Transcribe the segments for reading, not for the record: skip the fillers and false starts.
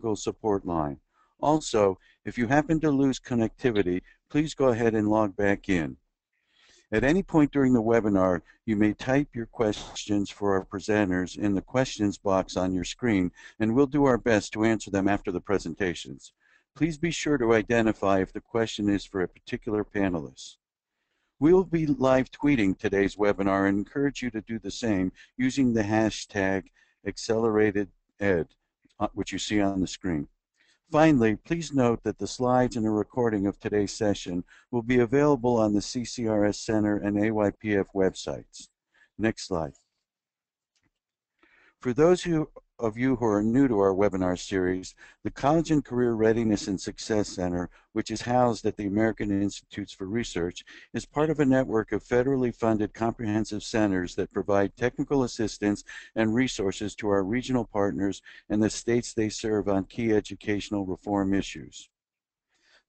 technical support line. Also, if you happen to lose connectivity, please go ahead and log back in. At any point during the webinar, you may type your questions for our presenters in the questions box on your screen, and we'll do our best to answer them after the presentations. Please be sure to identify if the question is for a particular panelist. We will be live tweeting today's webinar and encourage you to do the same using the hashtag AcceleratedEd, which you see on the screen. Finally, please note that the slides and a recording of today's session will be available on the CCRS Center and AYPF websites. Next slide. For those of you who are new to our webinar series, the College and Career Readiness and Success Center, which is housed at the American Institutes for Research, is part of a network of federally funded comprehensive centers that provide technical assistance and resources to our regional partners and the states they serve on key educational reform issues.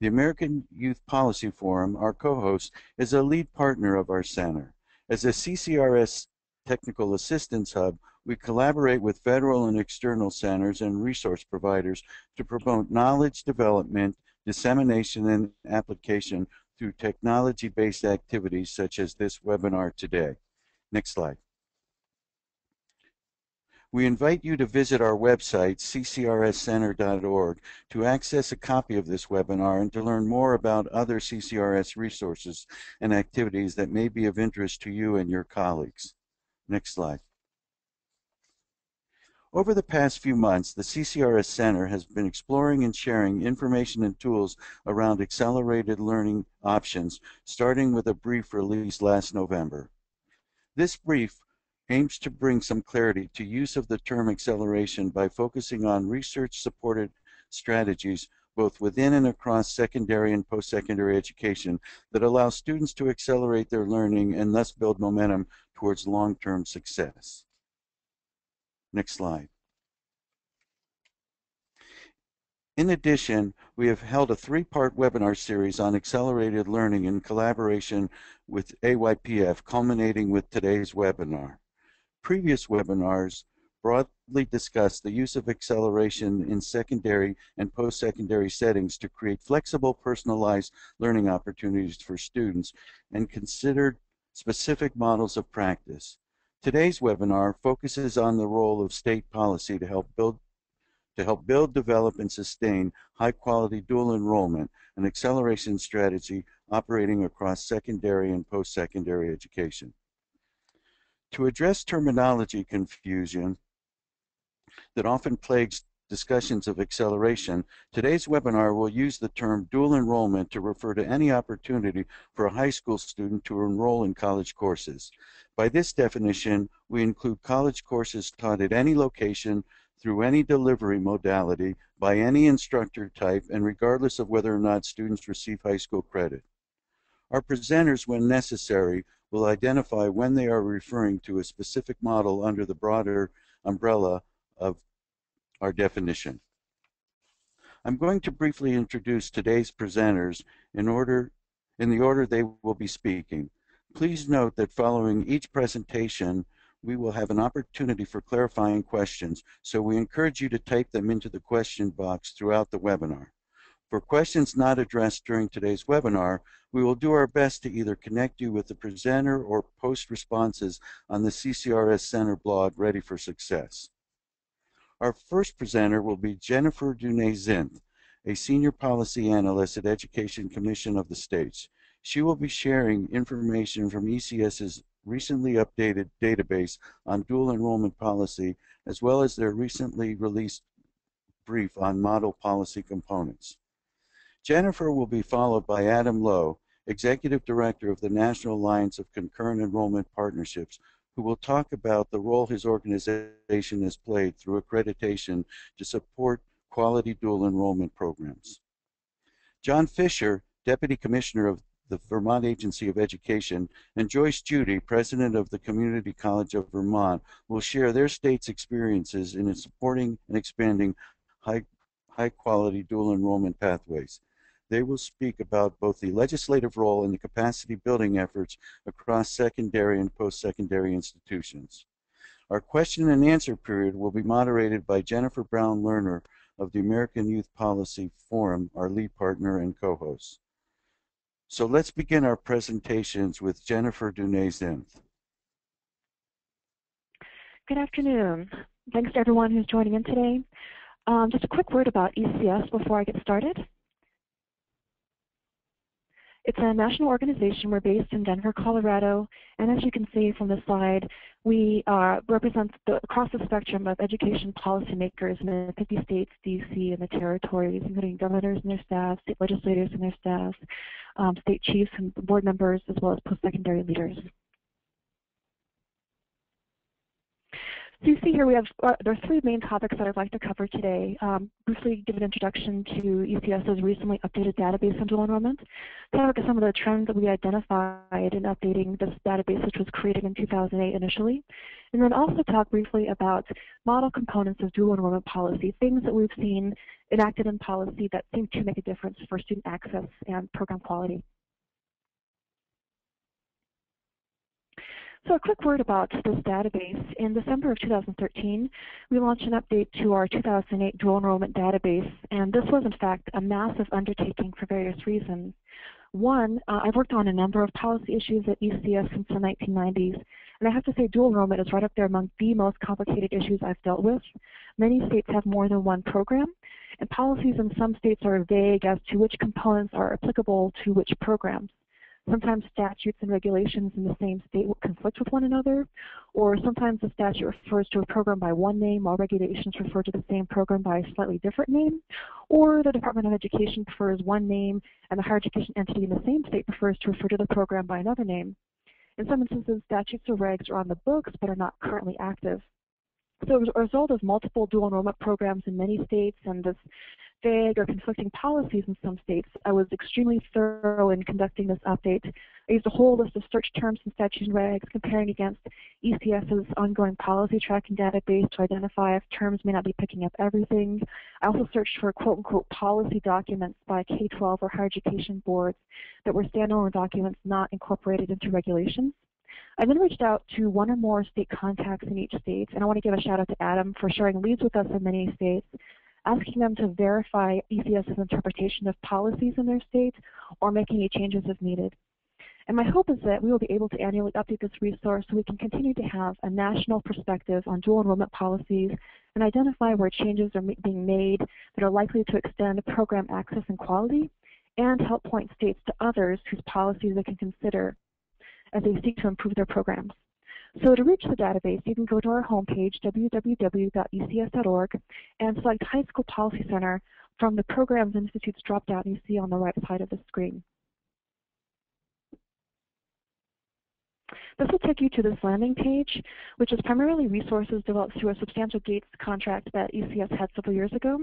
The American Youth Policy Forum, our co-host, is a lead partner of our center. As a CCRS Technical Assistance Hub, we collaborate with federal and external centers and resource providers to promote knowledge development, dissemination, and application through technology-based activities such as this webinar today. Next slide. We invite you to visit our website, ccrscenter.org, to access a copy of this webinar and to learn more about other CCRS resources and activities that may be of interest to you and your colleagues. Next slide. Over the past few months, the CCRS Center has been exploring and sharing information and tools around accelerated learning options, starting with a brief released last November. This brief aims to bring some clarity to use of the term acceleration by focusing on research-supported strategies both within and across secondary and post-secondary education that allow students to accelerate their learning and thus build momentum towards long-term success. Next slide. In addition, we have held a three-part webinar series on accelerated learning in collaboration with AYPF, culminating with today's webinar. Previous webinars broadly discussed the use of acceleration in secondary and post-secondary settings to create flexible, personalized learning opportunities for students and considered specific models of practice. Today's webinar focuses on the role of state policy to help build, develop, and sustain high-quality dual enrollment, an acceleration strategy operating across secondary and post-secondary education. To address terminology confusion that often plagues discussions of acceleration, today's webinar will use the term dual enrollment to refer to any opportunity for a high school student to enroll in college courses. By this definition, we include college courses taught at any location, through any delivery modality, by any instructor type, and regardless of whether or not students receive high school credit. Our presenters, when necessary, will identify when they are referring to a specific model under the broader umbrella of our definition. I'm going to briefly introduce today's presenters in the order they will be speaking. Please note that following each presentation, we will have an opportunity for clarifying questions, so we encourage you to type them into the question box throughout the webinar. For questions not addressed during today's webinar, we will do our best to either connect you with the presenter or post responses on the CCRS Center blog, Ready for Success. Our first presenter will be Jennifer Dunay-Zinth, a Senior Policy Analyst at Education Commission of the States. She will be sharing information from ECS's recently updated database on dual enrollment policy, as well as their recently released brief on model policy components. Jennifer will be followed by Adam Lowe, Executive Director of the National Alliance of Concurrent Enrollment Partnerships, who will talk about the role his organization has played through accreditation to support quality dual enrollment programs. John Fisher, Deputy Commissioner of the Vermont Agency of Education, and Joyce Judy, President of the Community College of Vermont, will share their state's experiences in supporting and expanding high-quality dual enrollment pathways. They will speak about both the legislative role and the capacity building efforts across secondary and post-secondary institutions. Our question and answer period will be moderated by Jennifer Brown Lerner of the American Youth Policy Forum, our lead partner and co-host. So let's begin our presentations with Jennifer Dunay-Zinth. Good afternoon. Thanks to everyone who's joining in today. Just a quick word about ECS before I get started. It's a national organization. We're based in Denver, Colorado, and as you can see from the slide, we represent across the spectrum of education policymakers in the 50 states, DC, and the territories, including governors and their staff, state legislators and their staff, state chiefs and board members, as well as post-secondary leaders. So you see here we have there are three main topics that I'd like to cover today. Briefly give an introduction to ECS's recently updated database on dual enrollment, talk about some of the trends that we identified in updating this database, which was created in 2008 initially, and then also talk briefly about model components of dual enrollment policy, things that we've seen enacted in policy that seem to make a difference for student access and program quality. So a quick word about this database. In December of 2013, we launched an update to our 2008 dual enrollment database, and this was in fact a massive undertaking for various reasons. One, I've worked on a number of policy issues at ECS since the 1990s, and I have to say dual enrollment is right up there among the most complicated issues I've dealt with. Many states have more than one program, and policies in some states are vague as to which components are applicable to which programs. Sometimes statutes and regulations in the same state will conflict with one another, or sometimes the statute refers to a program by one name while regulations refer to the same program by a slightly different name, or the Department of Education prefers one name and the higher education entity in the same state prefers to refer to the program by another name. In some instances, statutes or regs are on the books but are not currently active. So as a result of multiple dual enrollment programs in many states and this vague or conflicting policies in some states, I was extremely thorough in conducting this update. I used a whole list of search terms and statutes and regs, comparing against ECS's ongoing policy tracking database to identify if terms may not be picking up everything. I also searched for quote-unquote policy documents by K-12 or higher education boards that were standalone documents not incorporated into regulations. I then reached out to one or more state contacts in each state, and I want to give a shout out to Adam for sharing leads with us in many states, asking them to verify ECS's interpretation of policies in their state or make any changes if needed. And my hope is that we will be able to annually update this resource so we can continue to have a national perspective on dual enrollment policies and identify where changes are being made that are likely to extend program access and quality, and help point states to others whose policies they can consider as they seek to improve their programs. So to reach the database, you can go to our homepage, www.ecs.org, and select High School Policy Center from the Programs Institutes drop-down you see on the right side of the screen. This will take you to this landing page, which is primarily resources developed through a substantial Gates contract that ECS had several years ago.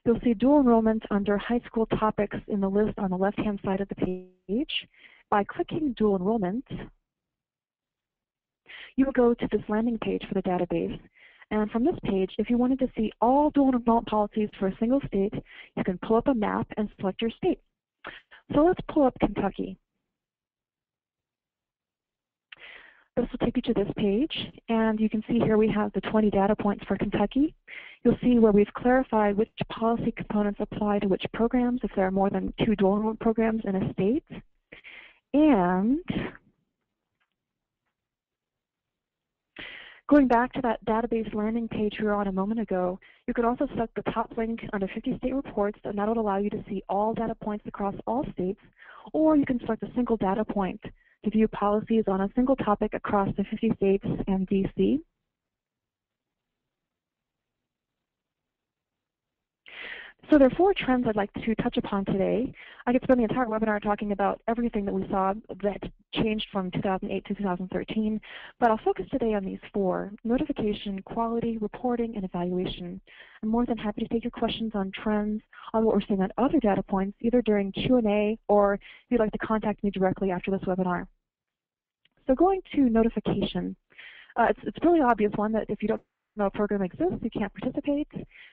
You'll see dual enrollment under high school topics in the list on the left-hand side of the page. By clicking dual enrollment, you will go to this landing page for the database. And from this page, if you wanted to see all dual enrollment policies for a single state, you can pull up a map and select your state. So let's pull up Kentucky. This will take you to this page, and you can see here we have the 20 data points for Kentucky. You'll see where we've clarified which policy components apply to which programs, if there are more than 2 dual enrollment programs in a state. And going back to that database landing page we were on a moment ago, you could also select the top link under 50 state reports, and that will allow you to see all data points across all states, or you can select a single data point to view policies on a single topic across the 50 states and DC. So there are 4 trends I'd like to touch upon today. I could spend the entire webinar talking about everything that we saw that changed from 2008 to 2013, but I'll focus today on these 4: notification, quality, reporting, and evaluation. I'm more than happy to take your questions on trends, on what we're seeing on other data points, either during Q&A or if you'd like to contact me directly after this webinar. So going to notification, it's a really obvious one that if you don't know a program exists, you can't participate.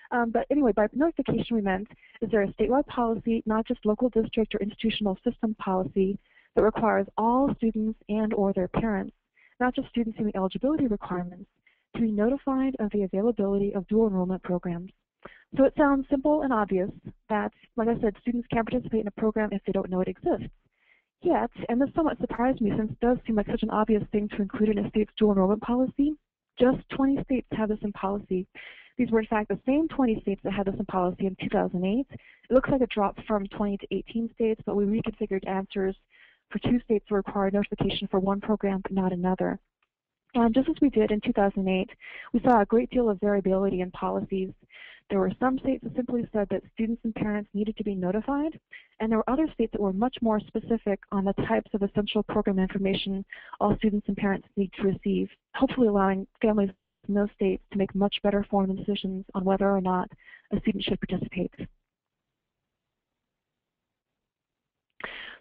But anyway, by notification we meant, is there a statewide policy, not just local district or institutional system policy, that requires all students and or their parents, not just students meeting eligibility requirements, to be notified of the availability of dual enrollment programs. So it sounds simple and obvious that, like I said, students can't participate in a program if they don't know it exists. Yet, and this somewhat surprised me since it does seem like such an obvious thing to include in a state's dual enrollment policy, just 20 states have this in policy. These were in fact the same 20 states that had this in policy in 2008. It looks like it dropped from 20 to 18 states, but we reconfigured answers for 2 states that require notification for one program but not another. And just as we did in 2008, we saw a great deal of variability in policies. There were some states that simply said that students and parents needed to be notified, and there were other states that were much more specific on the types of essential program information all students and parents need to receive, hopefully allowing families in those states to make much better informed decisions on whether or not a student should participate.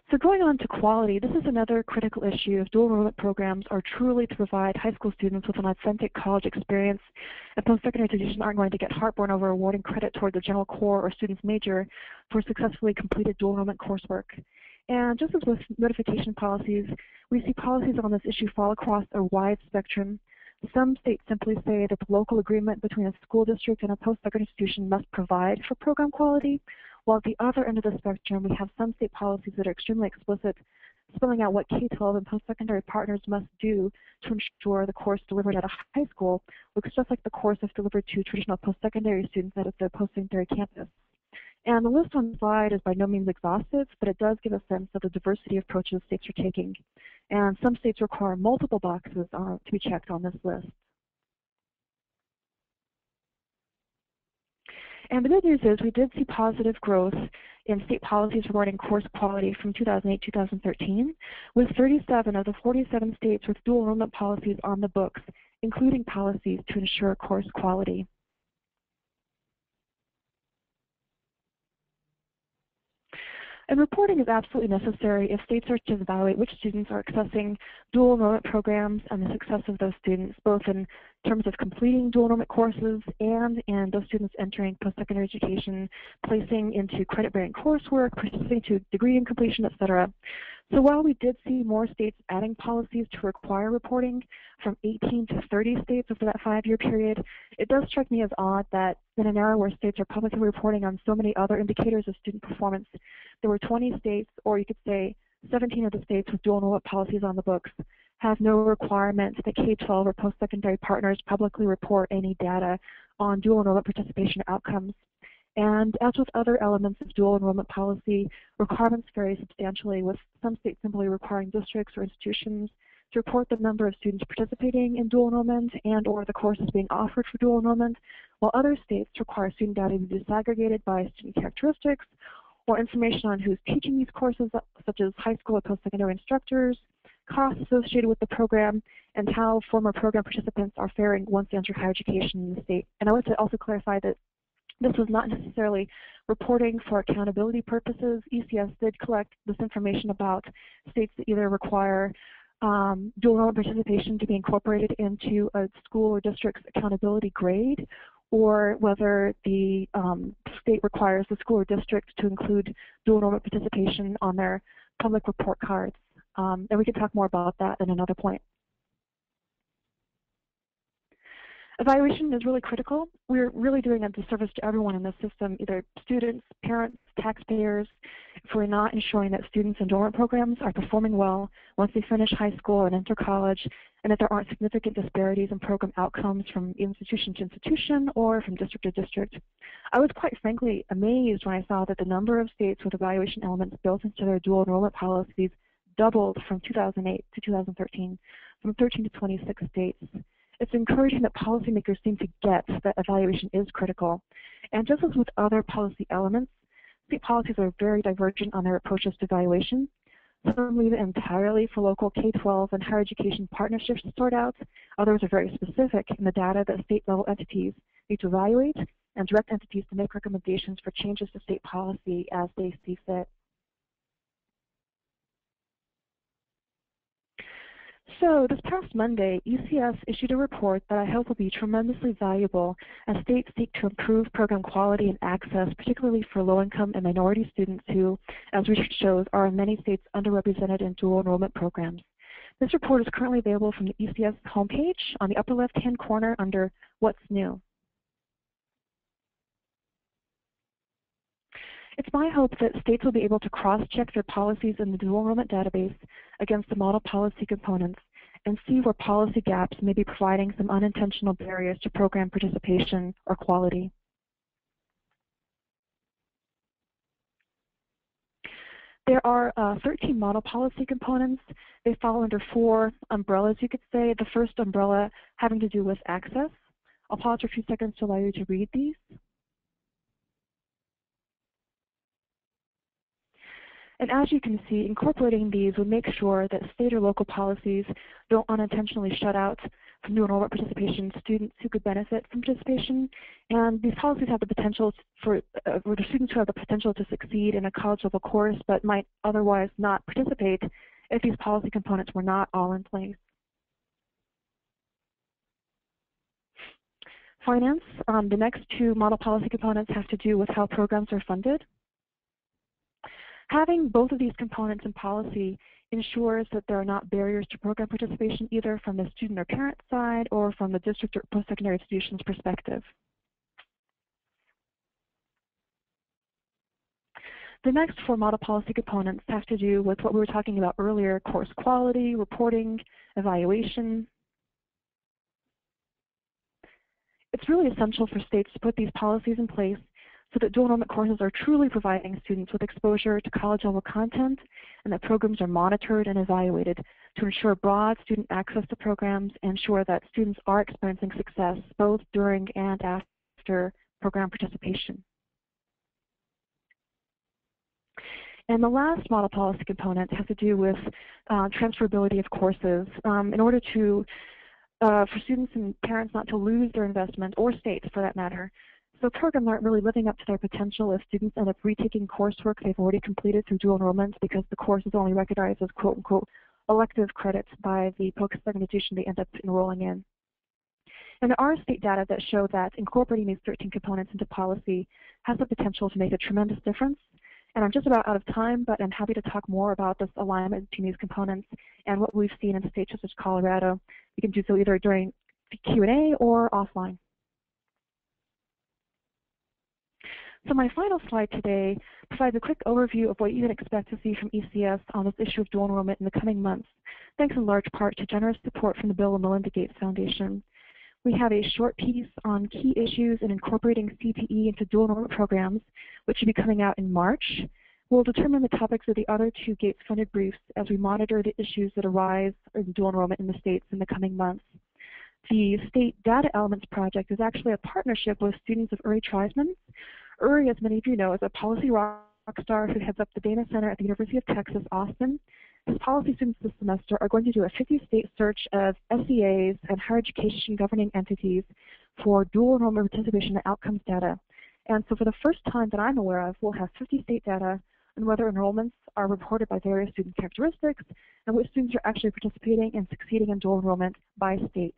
So going on to quality, this is another critical issue if dual enrollment programs are truly to provide high school students with an authentic college experience, and post-secondary institutions aren't going to get heartburn over awarding credit toward the general core or student's major for successfully completed dual enrollment coursework. And just as with notification policies, we see policies on this issue fall across a wide spectrum. Some states simply say that the local agreement between a school district and a post-secondary institution must provide for program quality, while at the other end of the spectrum, we have some state policies that are extremely explicit, spelling out what K-12 and post-secondary partners must do to ensure the course delivered at a high school looks just like the course that's delivered to traditional post-secondary students at the post-secondary campus. And the list on the slide is by no means exhaustive, but it does give a sense of the diversity of approaches states are taking. And some states require multiple boxes to be checked on this list. And the good news is we did see positive growth in state policies regarding course quality from 2008-2013, with 37 of the 47 states with dual enrollment policies on the books, including policies to ensure course quality. And reporting is absolutely necessary if states are to evaluate which students are accessing dual enrollment programs and the success of those students, both in terms of completing dual enrollment courses and in those students entering post-secondary education, placing into credit-bearing coursework, participating to degree completion, et cetera. So while we did see more states adding policies to require reporting from 18 to 30 states over that 5-year period, it does strike me as odd that in an era where states are publicly reporting on so many other indicators of student performance, there were 20 states, or you could say 17 of the states with dual enrollment policies on the books, have no requirement that K-12 or post-secondary partners publicly report any data on dual enrollment participation outcomes. And as with other elements of dual enrollment policy, requirements vary substantially, with some states simply requiring districts or institutions to report the number of students participating in dual enrollment and or the courses being offered for dual enrollment, while other states require student data to be disaggregated by student characteristics or information on who's teaching these courses, such as high school or post-secondary instructors, costs associated with the program, and how former program participants are faring once they enter higher education in the state. And I want to also clarify that this was not necessarily reporting for accountability purposes. ECS did collect this information about states that either require dual enrollment participation to be incorporated into a school or district's accountability grade, or whether the state requires the school or district to include dual enrollment participation on their public report cards. And we can talk more about that at another point. Evaluation is really critical. We're really doing a disservice to everyone in this system, either students, parents, taxpayers, if we're not ensuring that students in enrollment programs are performing well once they finish high school and enter college, and that there aren't significant disparities in program outcomes from institution to institution or from district to district. I was quite frankly amazed when I saw that the number of states with evaluation elements built into their dual enrollment policies doubled from 2008 to 2013, from 13 to 26 states. It's encouraging that policymakers seem to get that evaluation is critical. And just as with other policy elements, state policies are very divergent on their approaches to evaluation. Some leave it entirely for local K-12 and higher education partnerships to sort out. Others are very specific in the data that state-level entities need to evaluate and direct entities to make recommendations for changes to state policy as they see fit. So this past Monday, ECS issued a report that I hope will be tremendously valuable as states seek to improve program quality and access, particularly for low-income and minority students who, as research shows, are in many states underrepresented in dual enrollment programs. This report is currently available from the ECS homepage on the upper left-hand corner under What's New. It's my hope that states will be able to cross-check their policies in the dual enrollment database against the model policy components and see where policy gaps may be providing some unintentional barriers to program participation or quality. There are 13 model policy components. They fall under 4 umbrellas, you could say. The first umbrella having to do with access. I'll pause for a few seconds to allow you to read these. And as you can see, incorporating these would make sure that state or local policies don't unintentionally shut out from new enrollment participation students who could benefit from participation. And these policies have the potential for the students who have the potential to succeed in a college-level course but might otherwise not participate if these policy components were not all in place. Finance, the next 2 model policy components have to do with how programs are funded. Having both of these components in policy ensures that there are not barriers to program participation either from the student or parent side or from the district or post-secondary institution's perspective. The next 4 model policy components have to do with what we were talking about earlier: course quality, reporting, evaluation. It's really essential for states to put these policies in place so that dual enrollment courses are truly providing students with exposure to college-level content and that programs are monitored and evaluated to ensure broad student access to programs and ensure that students are experiencing success both during and after program participation. And the last model policy component has to do with transferability of courses. In order to, for students and parents not to lose their investment, or states for that matter, so programs aren't really living up to their potential if students end up retaking coursework they've already completed through dual enrollment because the course is only recognized as quote-unquote elective credits by the post-secondary institution they end up enrolling in. And there are state data that show that incorporating these 13 components into policy has the potential to make a tremendous difference. And I'm just about out of time, but I'm happy to talk more about this alignment between these components and what we've seen in states such as Colorado. You can do so either during the Q&A or offline. So my final slide today provides a quick overview of what you can expect to see from ECS on this issue of dual enrollment in the coming months, thanks in large part to generous support from the Bill and Melinda Gates Foundation. We have a short piece on key issues in incorporating CTE into dual enrollment programs, which will be coming out in March. We'll determine the topics of the other 2 Gates-funded briefs as we monitor the issues that arise in dual enrollment in the states in the coming months. The State Data Elements Project is actually a partnership with students of Uri Treisman. Uri, as many of you know, is a policy rock star who heads up the Dana Center at the University of Texas, Austin. His policy students this semester are going to do a 50-state search of SEAs and higher education governing entities for dual enrollment participation and outcomes data. And so for the first time that I'm aware of, we'll have 50-state data on whether enrollments are reported by various student characteristics and which students are actually participating and succeeding in dual enrollment by state.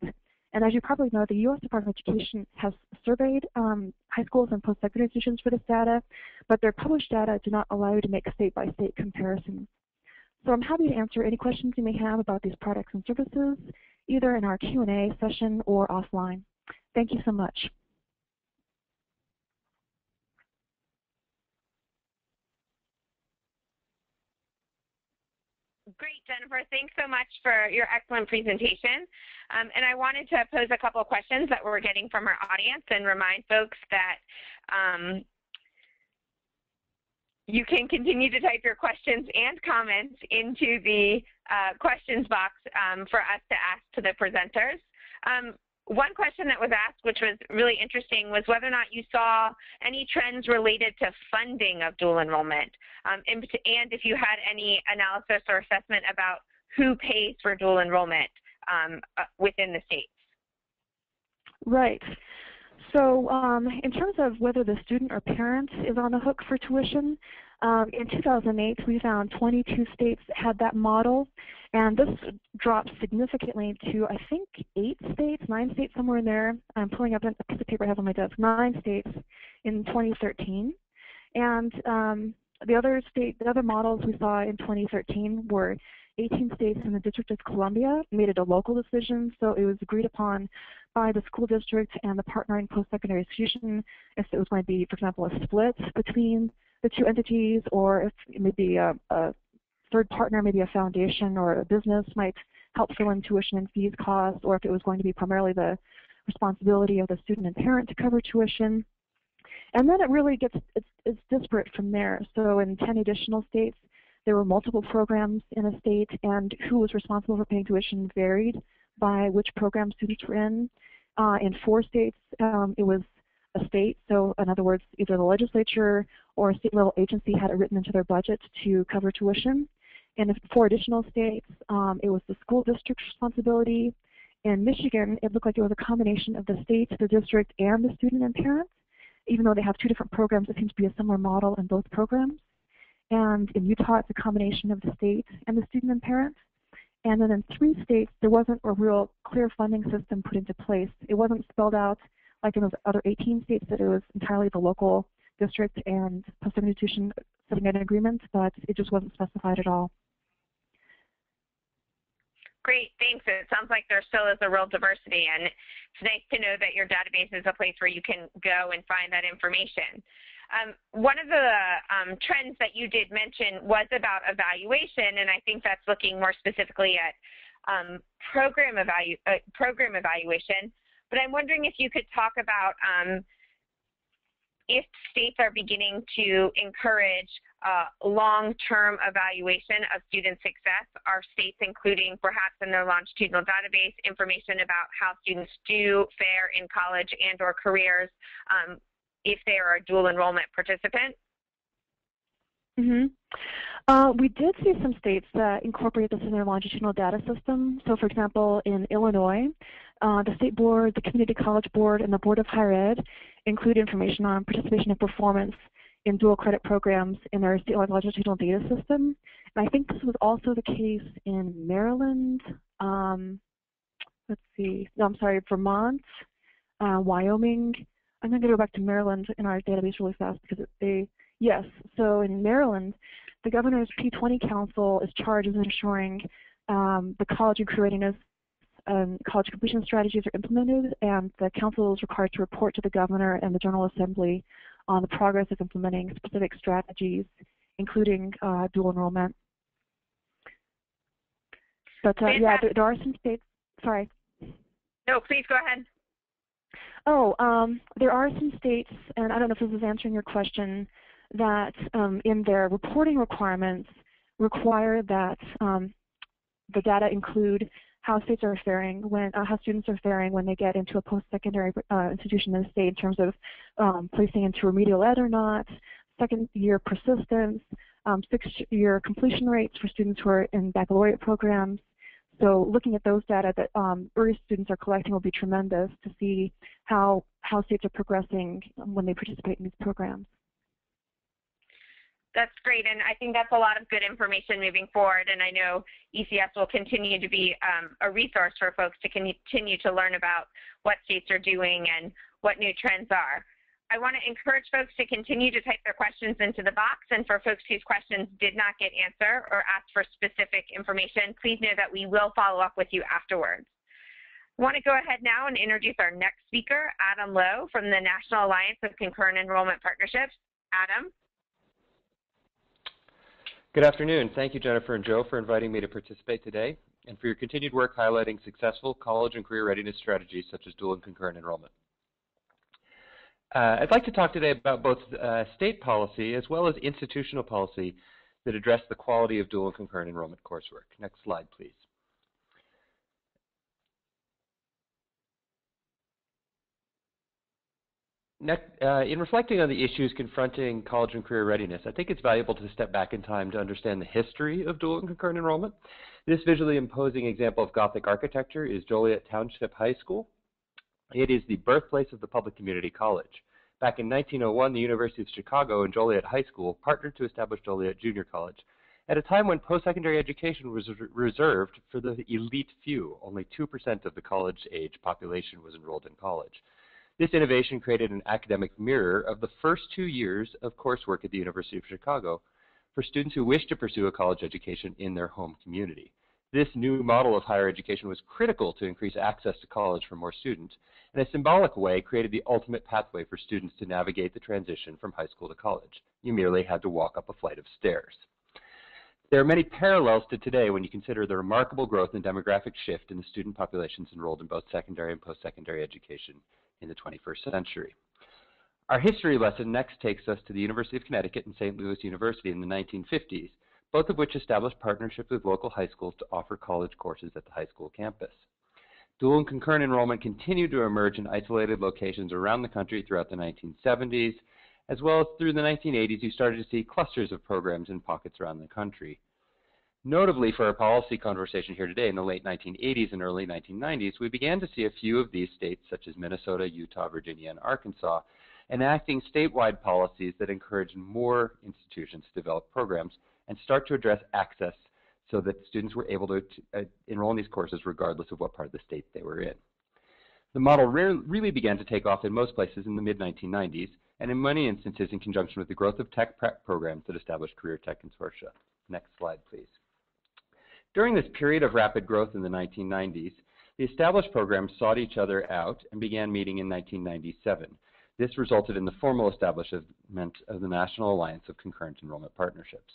And as you probably know, the U.S. Department of Education has surveyed high schools and post-secondary institutions for this data, but their published data do not allow you to make state-by-state comparisons. So I'm happy to answer any questions you may have about these products and services, either in our Q&A session or offline. Thank you so much. Great, Jennifer. Thanks so much for your excellent presentation. And I wanted to pose a couple of questions that we're getting from our audience and remind folks that you can continue to type your questions and comments into the questions box for us to ask to the presenters. One question that was asked, which was really interesting, was whether or not you saw any trends related to funding of dual enrollment, and if you had any analysis or assessment about who pays for dual enrollment within the states. Right. So in terms of whether the student or parent is on the hook for tuition, in 2008 we found 22 states that had that model, and this dropped significantly to I think 9 states, somewhere in there. I'm pulling up a piece of paper I have on my desk, 9 states in 2013. And the other models we saw in 2013 were 18 states in the District of Columbia made it a local decision, so it was agreed upon by the school district and the partnering post-secondary institution if it was going to be, for example, a split between the two entities, or if maybe a third partner, maybe a foundation or a business might help fill in tuition and fees costs, or if it was going to be primarily the responsibility of the student and parent to cover tuition. And then it really gets, it's disparate from there. So in 10 additional states, there were multiple programs in a state, and who was responsible for paying tuition varied by which program students were in. In 4 states, it was a state, so in other words, either the legislature or a state-level agency had it written into their budget to cover tuition. And in 4 additional states, it was the school district's responsibility. In Michigan, it looked like it was a combination of the state, the district, and the student and parents. Even though they have 2 different programs, it seems to be a similar model in both programs. And in Utah, it's a combination of the state and the student and parents. And then in 3 states, there wasn't a real clear funding system put into place. It wasn't spelled out like in those other 18 states that it was entirely the local district and post-secondary institution setting an agreement, but it just wasn't specified at all. Great, thanks. It sounds like there still is a real diversity, and it's nice to know that your database is a place where you can go and find that information. One of the trends that you did mention was about evaluation, and I think that's looking more specifically at program evaluation. But I'm wondering if you could talk about if states are beginning to encourage long-term evaluation of student success. Are states including, perhaps in their longitudinal database, information about how students do fare in college and or careers if they are a dual enrollment participant? We did see some states that incorporate this in their longitudinal data system. So for example, in Illinois, the State Board, the Community College Board, and the Board of Higher Ed include information on participation and performance in dual credit programs in their state longitudinal data system. And I think this was also the case in Maryland, Vermont, Wyoming. I'm going to go back to Maryland in our database really fast because yes, so in Maryland, the Governor's P20 Council is charged with ensuring the college and career readiness and college completion strategies are implemented, and the council is required to report to the governor and the General Assembly on the progress of implementing specific strategies, including dual enrollment. But yeah, there are some states, sorry. No, please go ahead. There are some states, and I don't know if this is answering your question, that in their reporting requirements require that the data include how states are faring how students are faring when they get into a post-secondary institution in the state in terms of placing into remedial ed or not, second-year persistence, 6-year completion rates for students who are in baccalaureate programs. So looking at those data that early students are collecting will be tremendous to see how states are progressing when they participate in these programs. That's great, and I think that's a lot of good information moving forward, and I know ECS will continue to be a resource for folks to continue to learn about what states are doing and what new trends are. I want to encourage folks to continue to type their questions into the box, and for folks whose questions did not get answered or asked for specific information, please know that we will follow up with you afterwards. I want to go ahead now and introduce our next speaker, Adam Lowe from the National Alliance of Concurrent Enrollment Partnerships. Adam. Good afternoon. Thank you, Jennifer and Joe, for inviting me to participate today and for your continued work highlighting successful college and career readiness strategies such as dual and concurrent enrollment. I'd like to talk today about both state policy as well as institutional policy that address the quality of dual and concurrent enrollment coursework. Next slide, please. In reflecting on the issues confronting college and career readiness, I think it's valuable to step back in time to understand the history of dual and concurrent enrollment. This visually imposing example of Gothic architecture is Joliet Township High School. It is the birthplace of the public community college. Back in 1901, the University of Chicago and Joliet High School partnered to establish Joliet Junior College at a time when post-secondary education was reserved for the elite few. Only 2% of the college-age population was enrolled in college. This innovation created an academic mirror of the first 2 years of coursework at the University of Chicago for students who wish to pursue a college education in their home community. This new model of higher education was critical to increase access to college for more students, in a symbolic way created the ultimate pathway for students to navigate the transition from high school to college. You merely had to walk up a flight of stairs. There are many parallels to today when you consider the remarkable growth and demographic shift in the student populations enrolled in both secondary and post-secondary education in the 21st century. Our history lesson next takes us to the University of Connecticut and St. Louis University in the 1950s, both of which established partnerships with local high schools to offer college courses at the high school campus. Dual and concurrent enrollment continued to emerge in isolated locations around the country throughout the 1970s, as well as through the 1980s, you started to see clusters of programs in pockets around the country. Notably, for our policy conversation here today, in the late 1980s and early 1990s, we began to see a few of these states, such as Minnesota, Utah, Virginia, and Arkansas, enacting statewide policies that encouraged more institutions to develop programs and start to address access so that students were able to enroll in these courses regardless of what part of the state they were in. The model really began to take off in most places in the mid-1990s, and in many instances in conjunction with the growth of tech prep programs that established career tech consortia. Next slide, please. During this period of rapid growth in the 1990s, the established programs sought each other out and began meeting in 1997. This resulted in the formal establishment of the National Alliance of Concurrent Enrollment Partnerships.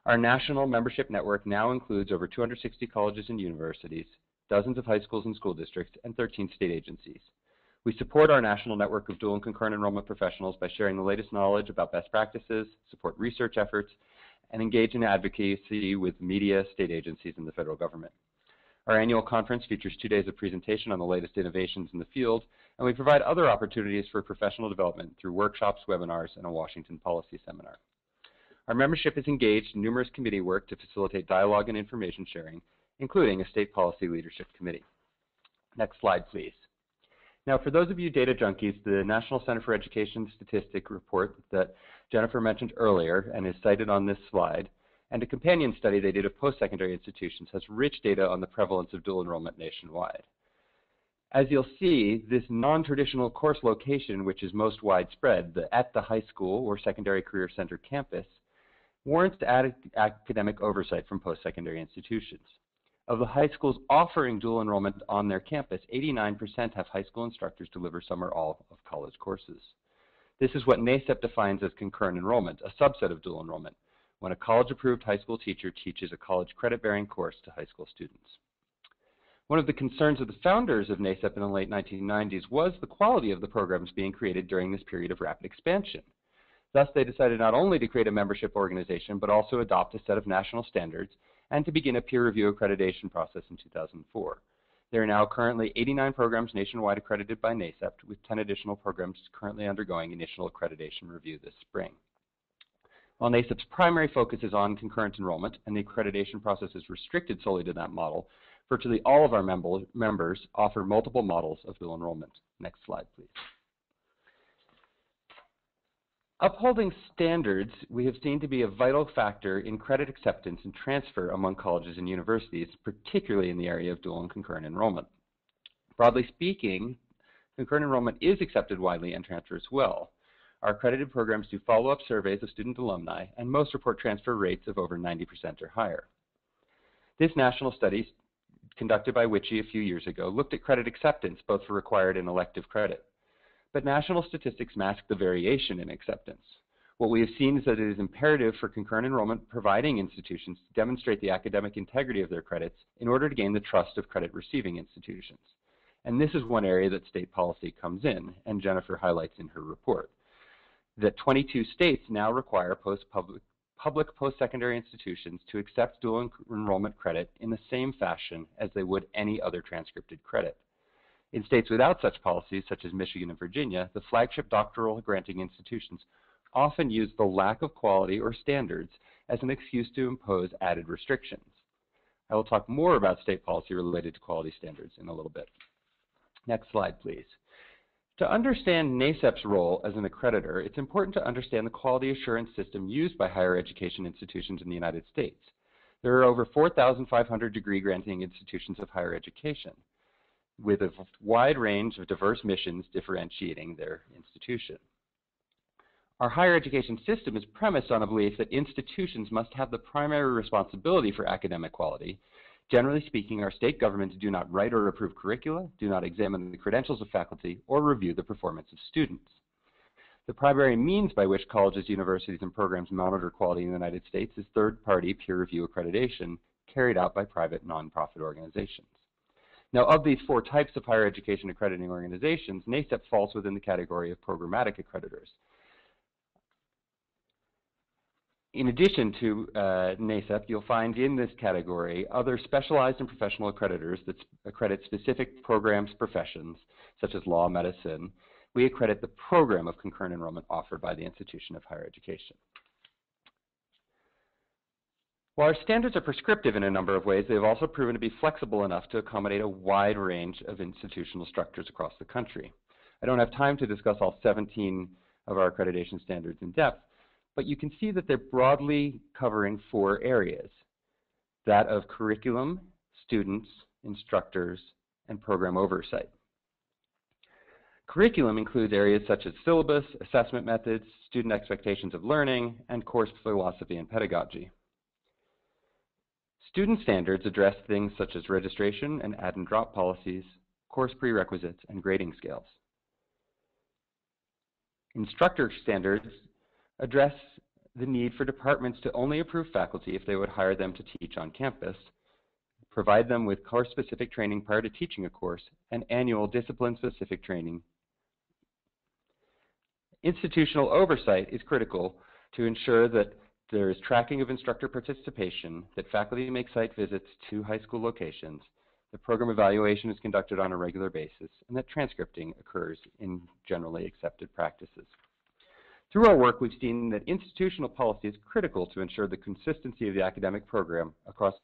Our national membership network now includes over 260 colleges and universities, dozens of high schools and school districts, and 13 state agencies. We support our national network of dual and concurrent enrollment professionals by sharing the latest knowledge about best practices, support research efforts, and engage in advocacy with media, state agencies, and the federal government. Our annual conference features 2 days of presentation on the latest innovations in the field, and we provide other opportunities for professional development through workshops, webinars, and a Washington policy seminar. Our membership is engaged in numerous committee work to facilitate dialogue and information sharing, including a state policy leadership committee. Next slide, please. Now, for those of you data junkies, the National Center for Education Statistics report that Jennifer mentioned earlier and is cited on this slide, and a companion study they did of post-secondary institutions has rich data on the prevalence of dual enrollment nationwide. As you'll see, this non-traditional course location, which is most widespread, at the high school or secondary career center campus, warrants academic oversight from post-secondary institutions. Of the high schools offering dual enrollment on their campus, 89% have high school instructors deliver some or all of college courses. This is what NACEP defines as concurrent enrollment, a subset of dual enrollment, when a college-approved high school teacher teaches a college credit-bearing course to high school students. One of the concerns of the founders of NACEP in the late 1990s was the quality of the programs being created during this period of rapid expansion. Thus, they decided not only to create a membership organization, but also adopt a set of national standards and to begin a peer review accreditation process in 2004. There are now currently 89 programs nationwide accredited by NACEP, with 10 additional programs currently undergoing initial accreditation review this spring. While NACEP's primary focus is on concurrent enrollment and the accreditation process is restricted solely to that model, virtually all of our members offer multiple models of dual enrollment. Next slide, please. Upholding standards we have seen to be a vital factor in credit acceptance and transfer among colleges and universities, particularly in the area of dual and concurrent enrollment. Broadly speaking, concurrent enrollment is accepted widely and transfers well. Our accredited programs do follow-up surveys of student alumni, and most report transfer rates of over 90% or higher. This national study, conducted by WICHE a few years ago, looked at credit acceptance both for required and elective credit. But national statistics mask the variation in acceptance. What we have seen is that it is imperative for concurrent enrollment providing institutions to demonstrate the academic integrity of their credits in order to gain the trust of credit receiving institutions. And this is one area that state policy comes in, and Jennifer highlights in her report, that 22 states now require public post-secondary institutions to accept dual enrollment credit in the same fashion as they would any other transcripted credit. In states without such policies, such as Michigan and Virginia, the flagship doctoral granting institutions often use the lack of quality or standards as an excuse to impose added restrictions. I will talk more about state policy related to quality standards in a little bit. Next slide, please. To understand NACEP's role as an accreditor, it's important to understand the quality assurance system used by higher education institutions in the United States. There are over 4,500 degree granting institutions of higher education, with a wide range of diverse missions differentiating their institution. Our higher education system is premised on a belief that institutions must have the primary responsibility for academic quality, Generally speaking, our state governments do not write or approve curricula, do not examine the credentials of faculty, or review the performance of students. The primary means by which colleges, universities, and programs monitor quality in the United States is third-party peer review accreditation carried out by private nonprofit organizations. Now, of these 4 types of higher education accrediting organizations, NACEP falls within the category of programmatic accreditors. In addition to NACEP, you'll find in this category other specialized and professional accreditors that accredit specific programs, professions, such as law, medicine. We accredit the program of concurrent enrollment offered by the institution of higher education. While our standards are prescriptive in a number of ways, they have also proven to be flexible enough to accommodate a wide range of institutional structures across the country. I don't have time to discuss all 17 of our accreditation standards in depth, but you can see that they're broadly covering 4 areas: that of curriculum, students, instructors, and program oversight. Curriculum includes areas such as syllabus, assessment methods, student expectations of learning, and course philosophy and pedagogy. Student standards address things such as registration and add and drop policies, course prerequisites, and grading scales. Instructor standards address the need for departments to only approve faculty if they would hire them to teach on campus, provide them with course-specific training prior to teaching a course, and annual discipline-specific training. Institutional oversight is critical to ensure that there is tracking of instructor participation, that faculty make site visits to high school locations, the program evaluation is conducted on a regular basis, and that transcripting occurs in generally accepted practices. Through our work, we've seen that institutional policy is critical to ensure the consistency of the academic program across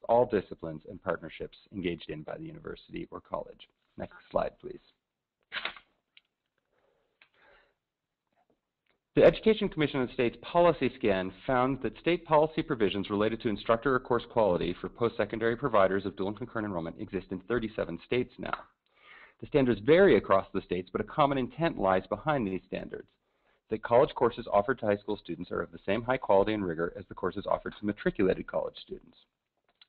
all disciplines and partnerships engaged in by the university or college. Next slide, please. The Education Commission of the State's policy scan found that state policy provisions related to instructor or course quality for post-secondary providers of dual and concurrent enrollment exist in 37 states now. The standards vary across the states, but a common intent lies behind these standards: that college courses offered to high school students are of the same high quality and rigor as the courses offered to matriculated college students.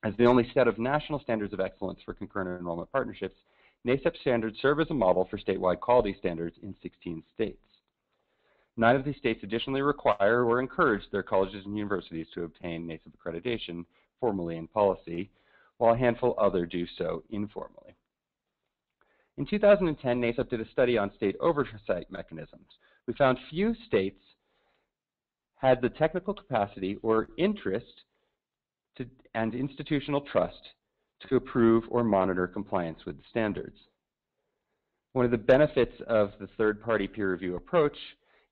As the only set of national standards of excellence for concurrent enrollment partnerships, NACEP standards serve as a model for statewide quality standards in 16 states. 9 of these states additionally require or encourage their colleges and universities to obtain NACEP accreditation formally in policy, while a handful other do so informally. In 2010, NACEP did a study on state oversight mechanisms. We found few states had the technical capacity or interest and institutional trust to approve or monitor compliance with the standards. One of the benefits of the third-party peer review approach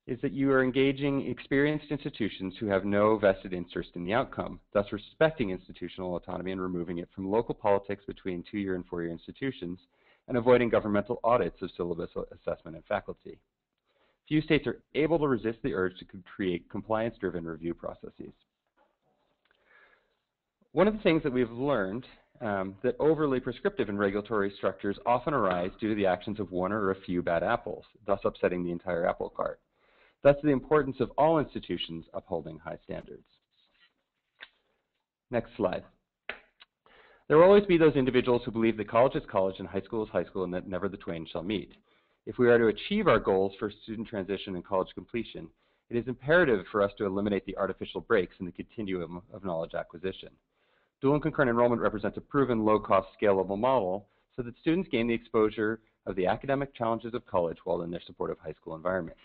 is that you are engaging experienced institutions who have no vested interest in the outcome, thus respecting institutional autonomy and removing it from local politics between 2-year and 4-year institutions, and avoiding governmental audits of syllabus assessment and faculty. Few states are able to resist the urge to create compliance-driven review processes. One of the things that we've learned that overly prescriptive and regulatory structures often arise due to the actions of one or a few bad apples, thus upsetting the entire apple cart. Thus, the importance of all institutions upholding high standards. Next slide. There will always be those individuals who believe that college is college and high school is high school and that never the twain shall meet. If we are to achieve our goals for student transition and college completion, it is imperative for us to eliminate the artificial breaks in the continuum of knowledge acquisition. Dual and concurrent enrollment represents a proven low-cost, scalable model so that students gain the exposure of the academic challenges of college while in their supportive high school environments.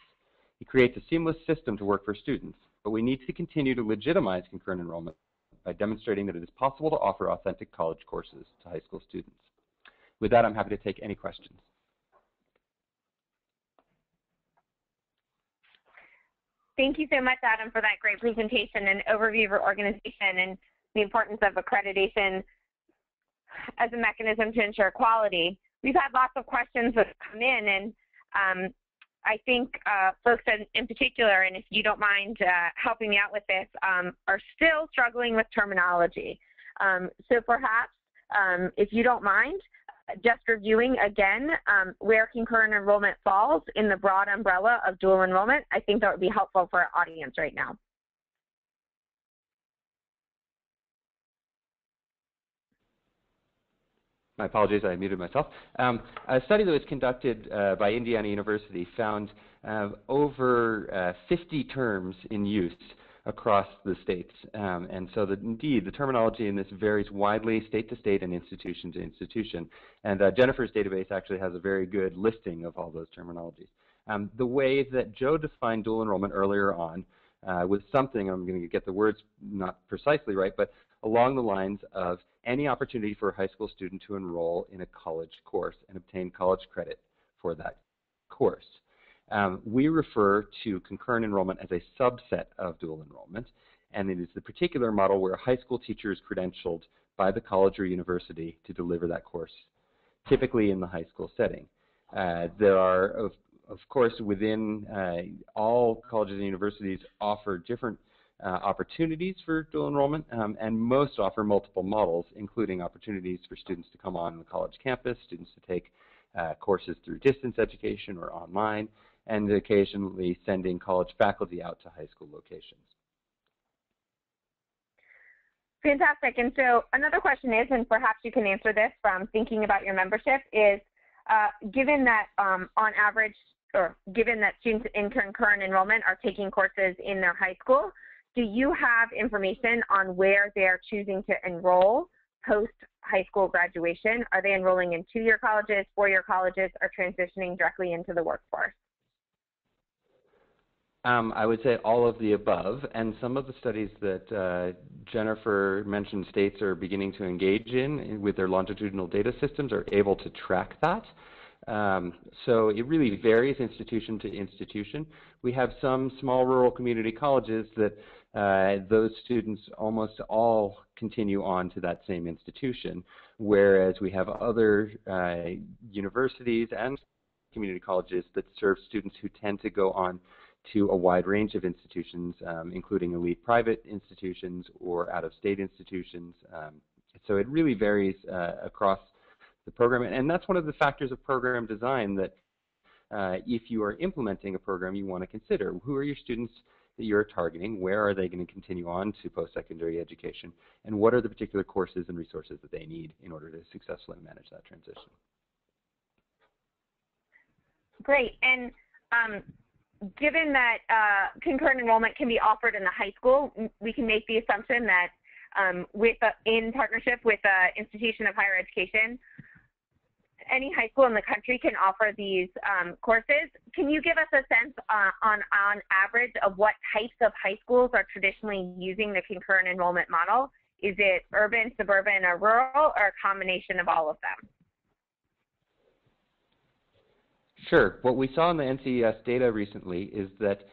It creates a seamless system to work for students, but we need to continue to legitimize concurrent enrollment by demonstrating that it is possible to offer authentic college courses to high school students. With that, I'm happy to take any questions. Thank you so much, Adam, for that great presentation and overview of your organization and the importance of accreditation as a mechanism to ensure quality. We've had lots of questions that come in, and I think folks in particular, and if you don't mind helping me out with this, are still struggling with terminology. So perhaps, if you don't mind, just reviewing again where concurrent enrollment falls in the broad umbrella of dual enrollment, I think that would be helpful for our audience right now. My apologies, I muted myself. A study that was conducted by Indiana University found over 50 terms in use across the states. And so that indeed, the terminology in this varies widely state to state and institution to institution. And Jennifer's database actually has a very good listing of all those terminologies. The way that Joe defined dual enrollment earlier on was something, I'm going to get the words not precisely right, but along the lines of any opportunity for a high school student to enroll in a college course and obtain college credit for that course. We refer to concurrent enrollment as a subset of dual enrollment, and it is the particular model where a high school teacher is credentialed by the college or university to deliver that course, typically in the high school setting. There are, of course, within all colleges and universities offer different opportunities for dual enrollment, and most offer multiple models, including opportunities for students to come on the college campus, students to take courses through distance education or online, and occasionally sending college faculty out to high school locations. Fantastic. And so another question is, and perhaps you can answer this from thinking about your membership, is given that on average, or given that students in concurrent enrollment are taking courses in their high school, do you have information on where they're choosing to enroll post high school graduation? Are they enrolling in two-year colleges, four-year colleges, or transitioning directly into the workforce? I would say all of the above, and some of the studies that Jennifer mentioned states are beginning to engage in with their longitudinal data systems are able to track that. So it really varies institution to institution. We have some small rural community colleges that those students almost all continue on to that same institution, whereas we have other universities and community colleges that serve students who tend to go on to a wide range of institutions, including elite private institutions or out-of-state institutions. So it really varies across the program, and that's one of the factors of program design that if you are implementing a program, you want to consider who are your students that you're targeting, where are they going to continue on to post-secondary education, and what are the particular courses and resources that they need in order to successfully manage that transition. Great. And given that concurrent enrollment can be offered in the high school, we can make the assumption that in partnership with an institution of higher education, any high school in the country can offer these courses. Can you give us a sense on average of what types of high schools are traditionally using the concurrent enrollment model? Is it urban, suburban, or rural, or a combination of all of them? Sure. What we saw in the NCES data recently is that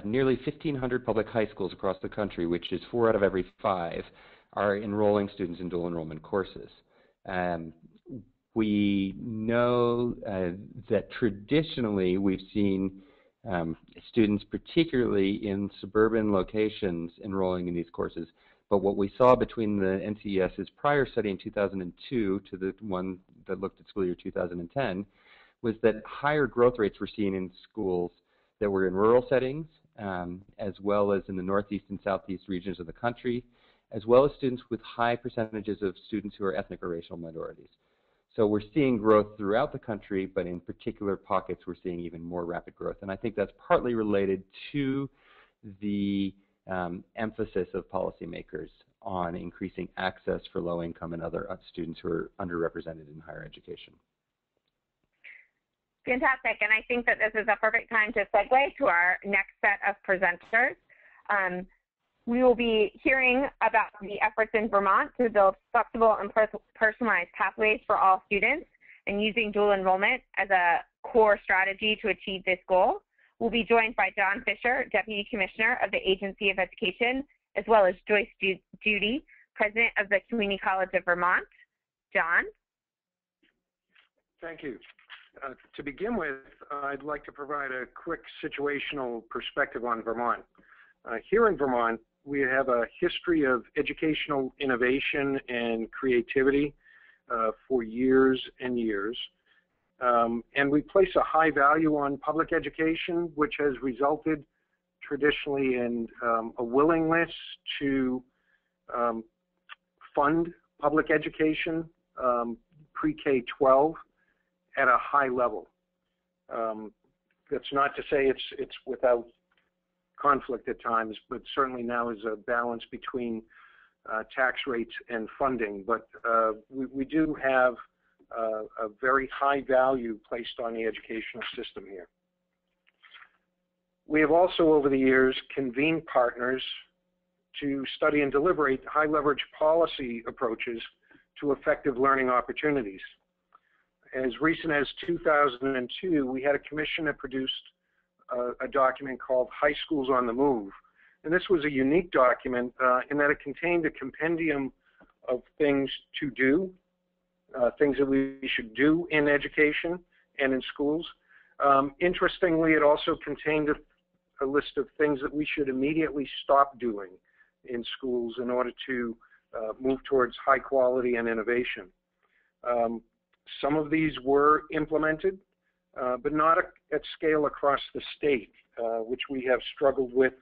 nearly 1,500 public high schools across the country, which is 4 out of every 5, are enrolling students in dual enrollment courses. We know that traditionally we've seen students, particularly in suburban locations, enrolling in these courses. But what we saw between the NCES's prior study in 2002 to the one that looked at school year 2010 was that higher growth rates were seen in schools that were in rural settings, as well as in the northeast and southeast regions of the country, as well as students with high percentages of students who are ethnic or racial minorities. So we're seeing growth throughout the country, but in particular pockets we're seeing even more rapid growth. And I think that's partly related to the emphasis of policymakers on increasing access for low-income and other students who are underrepresented in higher education. Fantastic, and I think that this is a perfect time to segue to our next set of presenters. We will be hearing about the efforts in Vermont to build flexible and personalized pathways for all students and using dual enrollment as a core strategy to achieve this goal. We'll be joined by John Fisher, Deputy Commissioner of the Agency of Education, as well as Joyce Judy, President of the Community College of Vermont. John? Thank you. To begin with, I'd like to provide a quick situational perspective on Vermont. Here in Vermont, we have a history of educational innovation and creativity for years and years. And we place a high value on public education, which has resulted traditionally in a willingness to fund public education, pre-K-12 at a high level. That's not to say it's without conflict at times, but certainly now is a balance between tax rates and funding. But we do have a very high value placed on the educational system here. We have also, over the years, convened partners to study and deliberate high leverage policy approaches to effective learning opportunities. As recent as 2002, we had a commission that produced a document called High Schools on the Move. And this was a unique document in that it contained a compendium of things to do, things that we should do in education and in schools. Interestingly, it also contained a list of things that we should immediately stop doing in schools in order to move towards high quality and innovation. Some of these were implemented, but not at scale across the state, which we have struggled with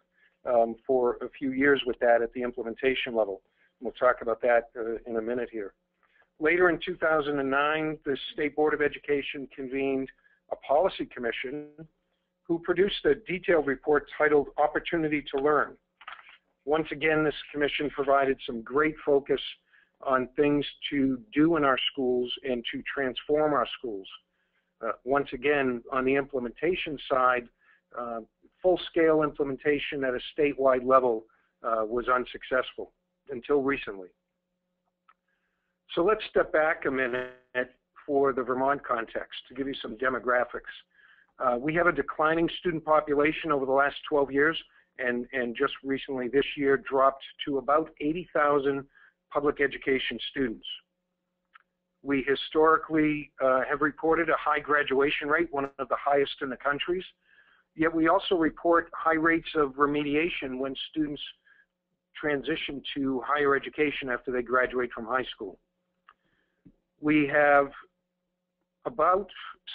for a few years with that at the implementation level. We'll talk about that in a minute here. Later in 2009, the State Board of Education convened a policy commission who produced a detailed report titled Opportunity to Learn. Once again, this commission provided some great focus on things to do in our schools and to transform our schools. Once again, on the implementation side, full-scale implementation at a statewide level was unsuccessful until recently. So let's step back a minute for the Vermont context to give you some demographics. We have a declining student population over the last 12 years, and just recently this year dropped to about 80,000 public education students. We historically have reported a high graduation rate, one of the highest in the country, yet we also report high rates of remediation when students transition to higher education after they graduate from high school. We have about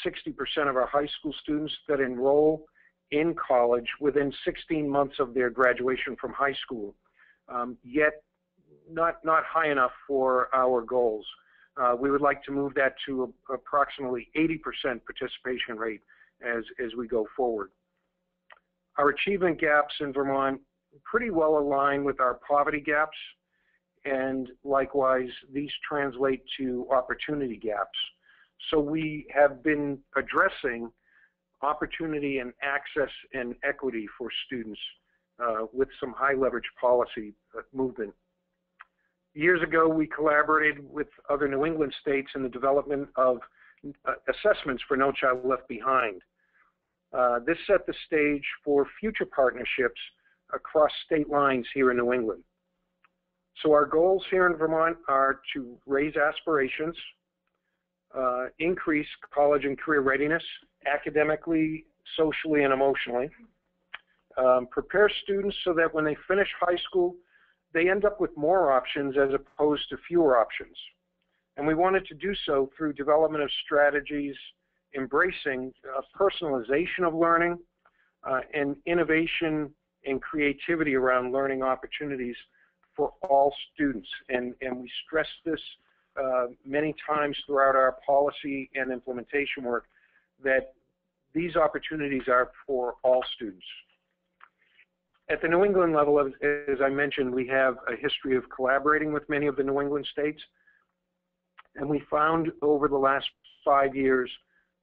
60% of our high school students that enroll in college within 16 months of their graduation from high school, yet not high enough for our goals. We would like to move that to approximately 80% participation rate as we go forward. Our achievement gaps in Vermont pretty well align with our poverty gaps, and likewise these translate to opportunity gaps. So we have been addressing opportunity and access and equity for students with some high leverage policy movement. Years ago, we collaborated with other New England states in the development of assessments for No Child Left Behind. This set the stage for future partnerships across state lines here in New England. So our goals here in Vermont are to raise aspirations, increase college and career readiness, academically, socially, and emotionally, prepare students so that when they finish high school, they end up with more options as opposed to fewer options. And we wanted to do so through development of strategies embracing personalization of learning and innovation and creativity around learning opportunities for all students. And we stress this many times throughout our policy and implementation work, that these opportunities are for all students. At the New England level, as I mentioned, we have a history of collaborating with many of the New England states, and we found over the last 5 years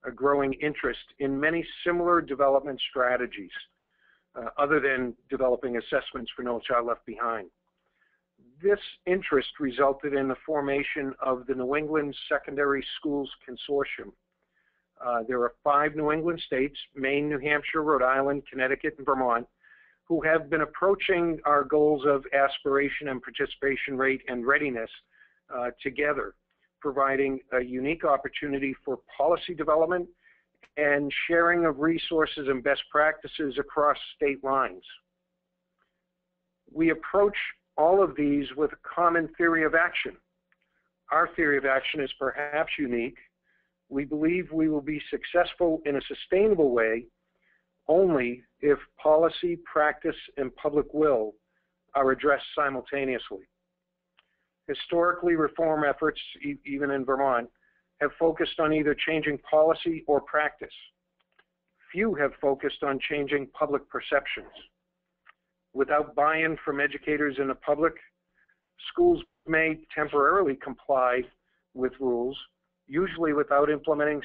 a growing interest in many similar development strategies, other than developing assessments for No Child Left Behind. This interest resulted in the formation of the New England Secondary Schools Consortium. There are 5 New England states, Maine, New Hampshire, Rhode Island, Connecticut, and Vermont, who have been approaching our goals of aspiration and participation rate and readiness together, providing a unique opportunity for policy development and sharing of resources and best practices across state lines. We approach all of these with a common theory of action. Our theory of action is perhaps unique. We believe we will be successful in a sustainable way only if policy, practice, and public will are addressed simultaneously. Historically, reform efforts, even in Vermont, have focused on either changing policy or practice. Few have focused on changing public perceptions. Without buy-in from educators and the public, schools may temporarily comply with rules, usually without implementing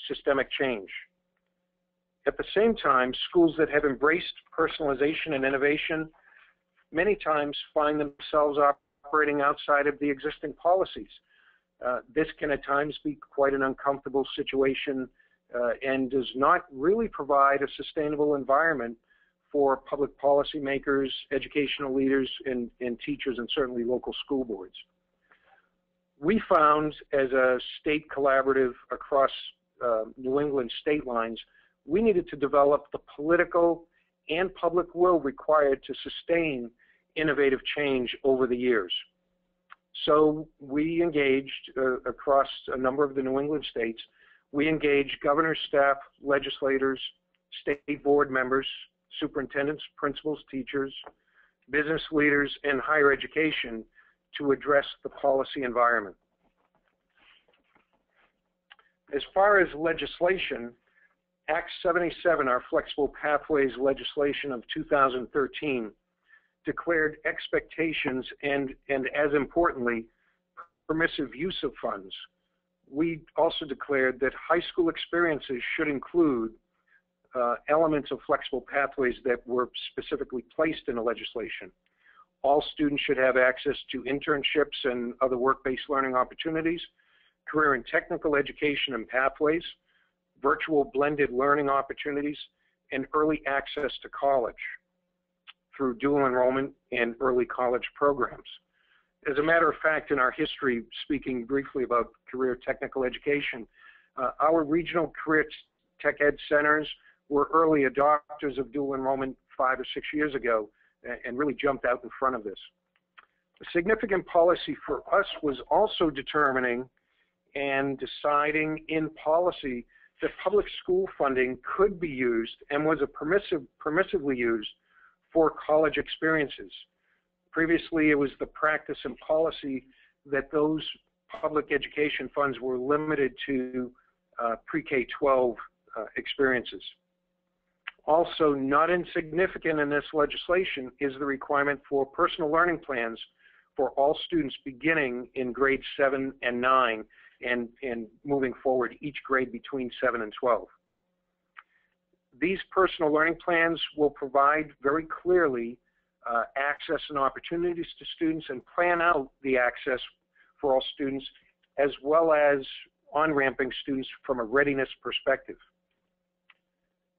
systemic change. At the same time, schools that have embraced personalization and innovation many times find themselves operating outside of the existing policies. This can at times be quite an uncomfortable situation and does not really provide a sustainable environment for public policymakers, educational leaders, and teachers, and certainly local school boards. We found, as a state collaborative across New England state lines, we needed to develop the political and public will required to sustain innovative change over the years. So we engaged across a number of the New England states. We engaged governors, staff, legislators, state board members, superintendents, principals, teachers, business leaders, and higher education to address the policy environment. As far as legislation, Act 77, our Flexible Pathways legislation of 2013, declared expectations and as importantly, permissive use of funds. We also declared that high school experiences should include elements of flexible pathways that were specifically placed in the legislation. All students should have access to internships and other work-based learning opportunities, career and technical education and pathways, virtual blended learning opportunities, and early access to college through dual enrollment and early college programs. As a matter of fact, in our history, speaking briefly about career technical education, our regional career tech ed centers were early adopters of dual enrollment 5 or 6 years ago and really jumped out in front of this. A significant policy for us was also determining and deciding in policy that public school funding could be used and was permissively used for college experiences. Previously, it was the practice and policy that those public education funds were limited to pre-K-12 experiences. Also, not insignificant in this legislation is the requirement for personal learning plans for all students beginning in grades 7 and 9 and moving forward each grade between 7 and 12. These personal learning plans will provide very clearly access and opportunities to students and plan out the access for all students, as well as on-ramping students from a readiness perspective.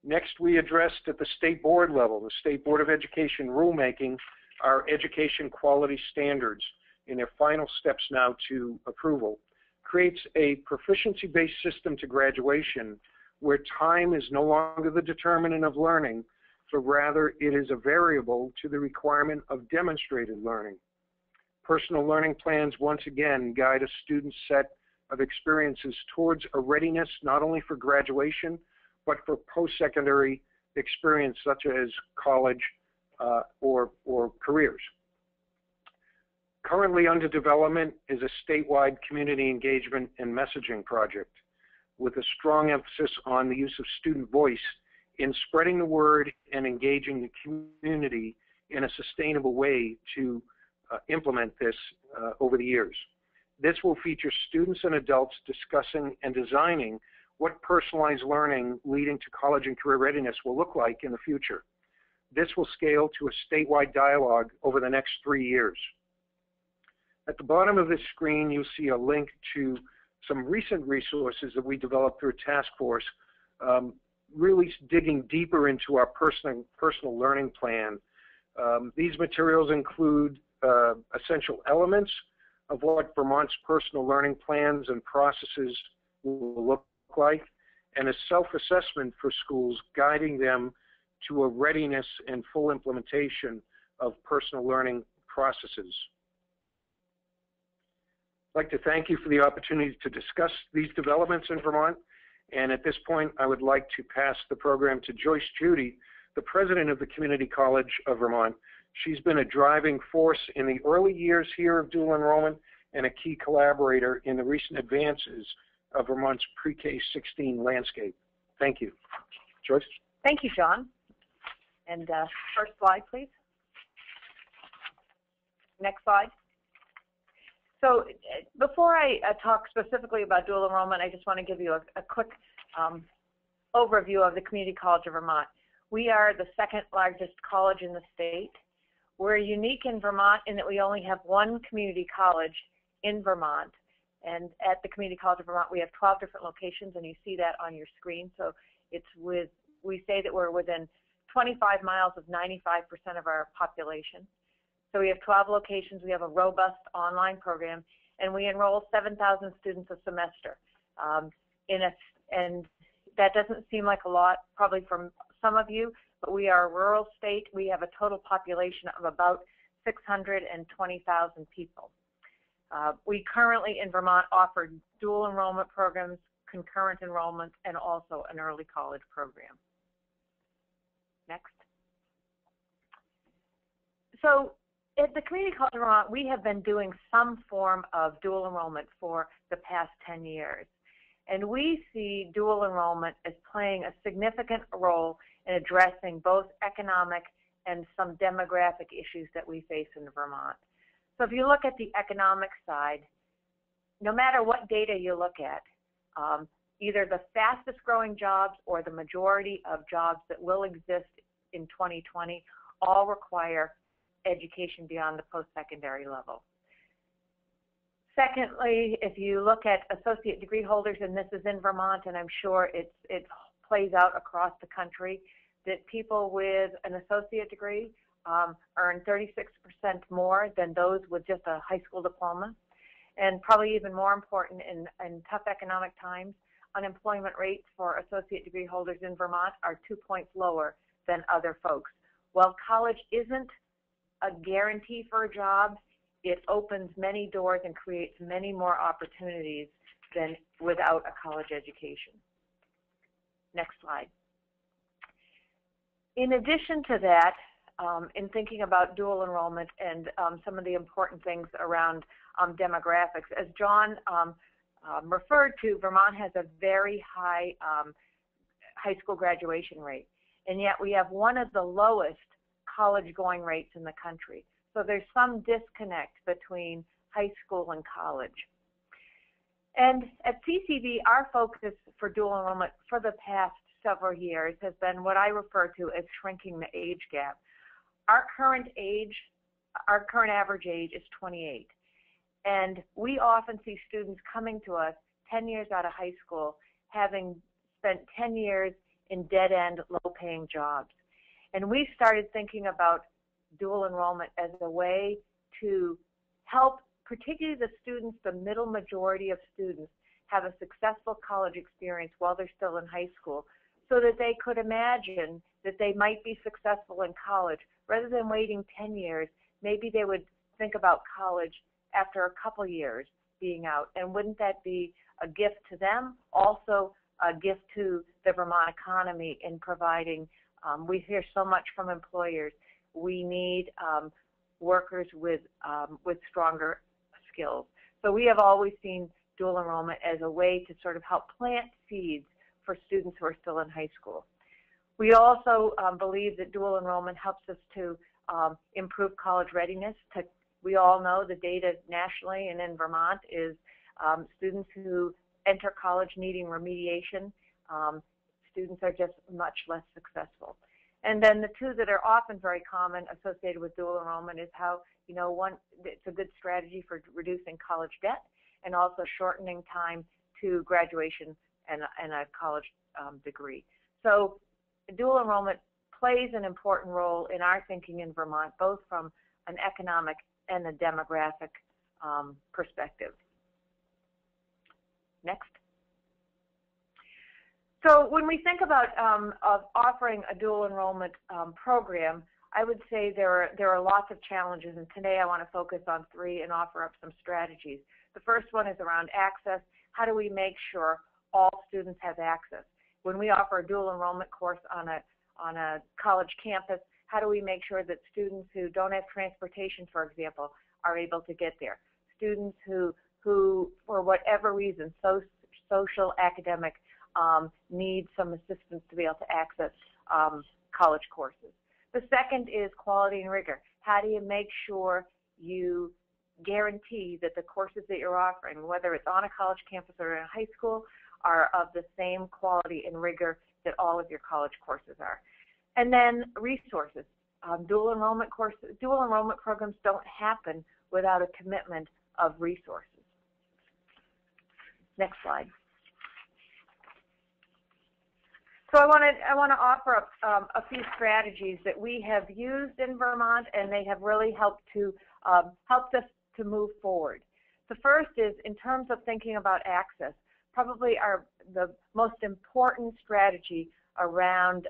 Next, we addressed at the state board level, the State Board of Education rulemaking, our education quality standards in their final steps now to approval, creates a proficiency-based system to graduation where time is no longer the determinant of learning, but rather it is a variable to the requirement of demonstrated learning. Personal learning plans once again guide a student's set of experiences towards a readiness not only for graduation, but for post-secondary experience such as college or careers. Currently under development is a statewide community engagement and messaging project with a strong emphasis on the use of student voice in spreading the word and engaging the community in a sustainable way to implement this over the years. This will feature students and adults discussing and designing what personalized learning leading to college and career readiness will look like in the future. This will scale to a statewide dialogue over the next 3 years. At the bottom of this screen, you'll see a link to some recent resources that we developed through a task force, really digging deeper into our personal learning plan. These materials include essential elements of what Vermont's personal learning plans and processes will look like, and a self-assessment for schools guiding them to a readiness and full implementation of personal learning processes. I'd like to thank you for the opportunity to discuss these developments in Vermont, and at this point I would like to pass the program to Joyce Judy, the president of the Community College of Vermont. She's been a driving force in the early years here of dual enrollment and a key collaborator in the recent advances of Vermont's pre-K 16 landscape. Thank you. Joyce? Thank you, John. And first slide, please. Next slide. So before I talk specifically about dual enrollment, I just want to give you a quick overview of the Community College of Vermont. We are the second largest college in the state. We're unique in Vermont in that we only have one community college in Vermont. And at the Community College of Vermont, we have 12 different locations, and you see that on your screen. So it's we say that we're within 25 miles of 95% of our population. So we have 12 locations, we have a robust online program, and we enroll 7,000 students a semester. And that doesn't seem like a lot, probably from some of you, but we are a rural state. We have a total population of about 620,000 people. We currently in Vermont offer dual enrollment programs, concurrent enrollment, and also an early college program. Next. So at the Community College of Vermont, we have been doing some form of dual enrollment for the past 10 years. And we see dual enrollment as playing a significant role in addressing both economic and some demographic issues that we face in Vermont. So if you look at the economic side, no matter what data you look at, either the fastest growing jobs or the majority of jobs that will exist in 2020 all require education beyond the post-secondary level. Secondly, if you look at associate degree holders, and this is in Vermont, and I'm sure it plays out across the country, that people with an associate degree earn 36% more than those with just a high school diploma. And probably even more important in tough economic times, unemployment rates for associate degree holders in Vermont are 2 points lower than other folks. While college isn't a guarantee for a job, it opens many doors and creates many more opportunities than without a college education. Next slide. In addition to that, in thinking about dual enrollment and some of the important things around demographics, as John referred to, Vermont has a very high high school graduation rate, and yet we have one of the lowest college going rates in the country. So there's some disconnect between high school and college. And at CCV, our focus for dual enrollment for the past several years has been what I refer to as shrinking the age gap. Our current average age is 28. And we often see students coming to us 10 years out of high school, having spent 10 years in dead-end, low-paying jobs. And we started thinking about dual enrollment as a way to help, particularly the students, the middle majority of students, have a successful college experience while they're still in high school, so that they could imagine that they might be successful in college. Rather than waiting 10 years, maybe they would think about college after a couple years being out. And wouldn't that be a gift to them? Also a gift to the Vermont economy in providing, we hear so much from employers, we need workers with stronger skills. So we have always seen dual enrollment as a way to sort of help plant seeds for students who are still in high school. We also believe that dual enrollment helps us to improve college readiness. We all know the data nationally and in Vermont is students who enter college needing remediation, students are just much less successful. And then the two that are often very common associated with dual enrollment is how, one, it's a good strategy for reducing college debt and also shortening time to graduation and a college degree. So dual enrollment plays an important role in our thinking in Vermont, both from an economic and a demographic perspective. Next. So when we think about of offering a dual enrollment program, I would say there are lots of challenges, and today I want to focus on three and offer up some strategies. The first one is around access. How do we make sure all students have access? When we offer a dual enrollment course on a college campus, how do we make sure that students who don't have transportation, for example, are able to get there? Students who for whatever reason, social, academic need some assistance to be able to access college courses. The second is quality and rigor. How do you make sure you guarantee that the courses that you're offering, whether it's on a college campus or in a high school, are of the same quality and rigor that all of your college courses are? And then resources. Dual enrollment programs don't happen without a commitment of resources. Next slide. So I want to offer up a few strategies that we have used in Vermont, and they have really helped us to move forward. The first is, in terms of thinking about access, probably the most important strategy around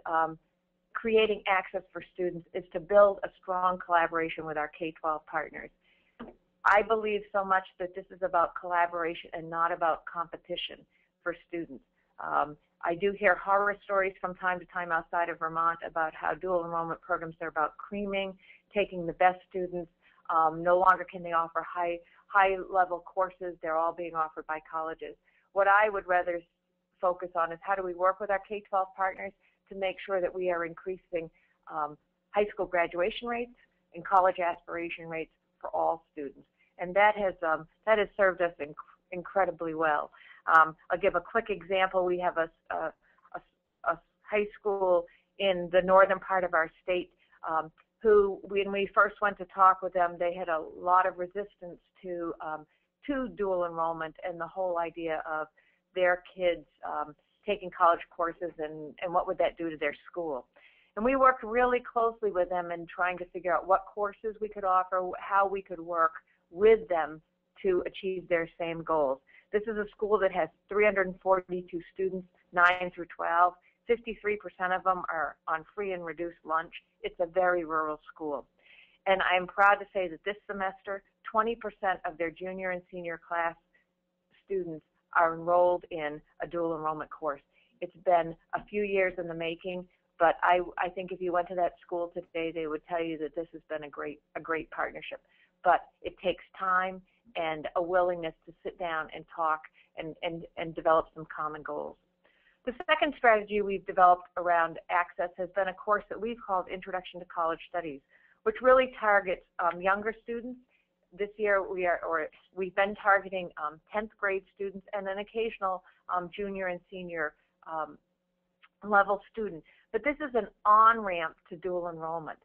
creating access for students is to build a strong collaboration with our K-12 partners. I believe so much that this is about collaboration and not about competition for students. I do hear horror stories from time to time outside of Vermont about how dual enrollment programs are about creaming, taking the best students. No longer can they offer high-level courses. They're all being offered by colleges. What I would rather focus on is how do we work with our K-12 partners to make sure that we are increasing high school graduation rates and college aspiration rates for all students. And that has served us incredibly well. I'll give a quick example. We have a high school in the northern part of our state who, when we first went to talk with them, they had a lot of resistance to dual enrollment and the whole idea of their kids taking college courses and what would that do to their school. And we worked really closely with them in trying to figure out what courses we could offer, how we could work with them to achieve their same goals. This is a school that has 342 students, 9 through 12. 53% of them are on free and reduced lunch. It's a very rural school. And I'm proud to say that this semester, 20% of their junior and senior class students are enrolled in a dual enrollment course. It's been a few years in the making, but I think if you went to that school today, they would tell you that this has been a great partnership. But it takes time and a willingness to sit down and talk and develop some common goals. The second strategy we've developed around access has been a course that we've called Introduction to College Studies, which really targets younger students. This year we've been targeting 10th grade students and an occasional junior and senior level student. But this is an on-ramp to dual enrollment.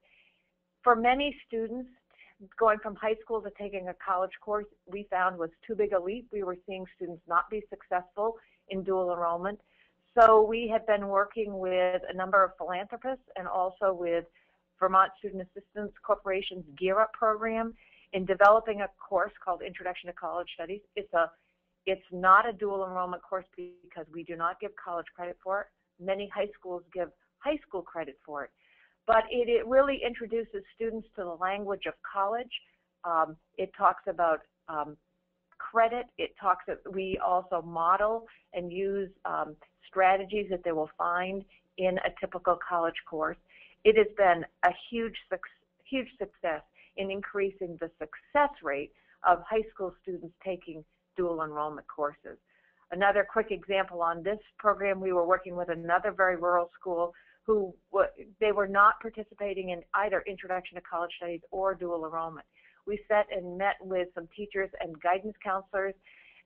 For many students, going from high school to taking a college course, we found was too big a leap. We were seeing students not be successful in dual enrollment. So we have been working with a number of philanthropists and also with Vermont Student Assistance Corporation's Gear Up program in developing a course called Introduction to College Studies. It's not a dual enrollment course because we do not give college credit for it. Many high schools give high school credit for it. But it really introduces students to the language of college. It talks about credit. We also model and use strategies that they will find in a typical college course. It has been a huge success in increasing the success rate of high school students taking dual enrollment courses. Another quick example on this program, we were working with another very rural school who they were not participating in either Introduction to College Studies or dual enrollment. We sat and met with some teachers and guidance counselors,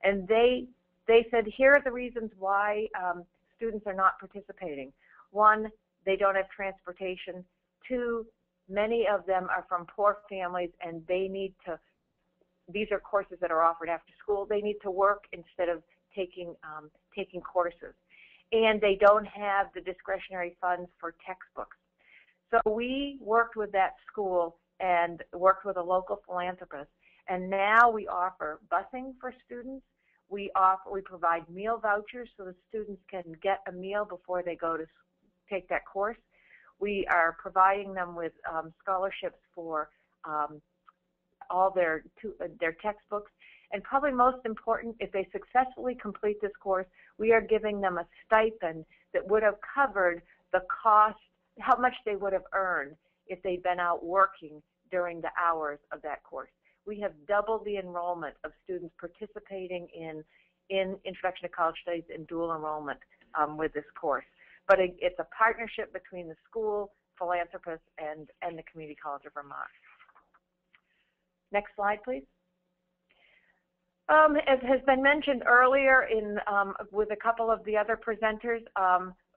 and they said, here are the reasons why students are not participating. One, they don't have transportation. Two, many of them are from poor families, and they need to, these are courses that are offered after school, they need to work instead of taking courses. And they don't have the discretionary funds for textbooks. So we worked with that school and worked with a local philanthropist, and now we offer busing for students. We provide meal vouchers so the students can get a meal before they go to take that course. We are providing them with scholarships for all their textbooks. And probably most important, if they successfully complete this course, we are giving them a stipend that would have covered the cost, how much they would have earned if they'd been out working during the hours of that course. We have doubled the enrollment of students participating in in Introduction to College Studies and dual enrollment with this course. But it's a partnership between the school, philanthropists, and the Community College of Vermont. Next slide, please. As has been mentioned earlier with a couple of the other presenters,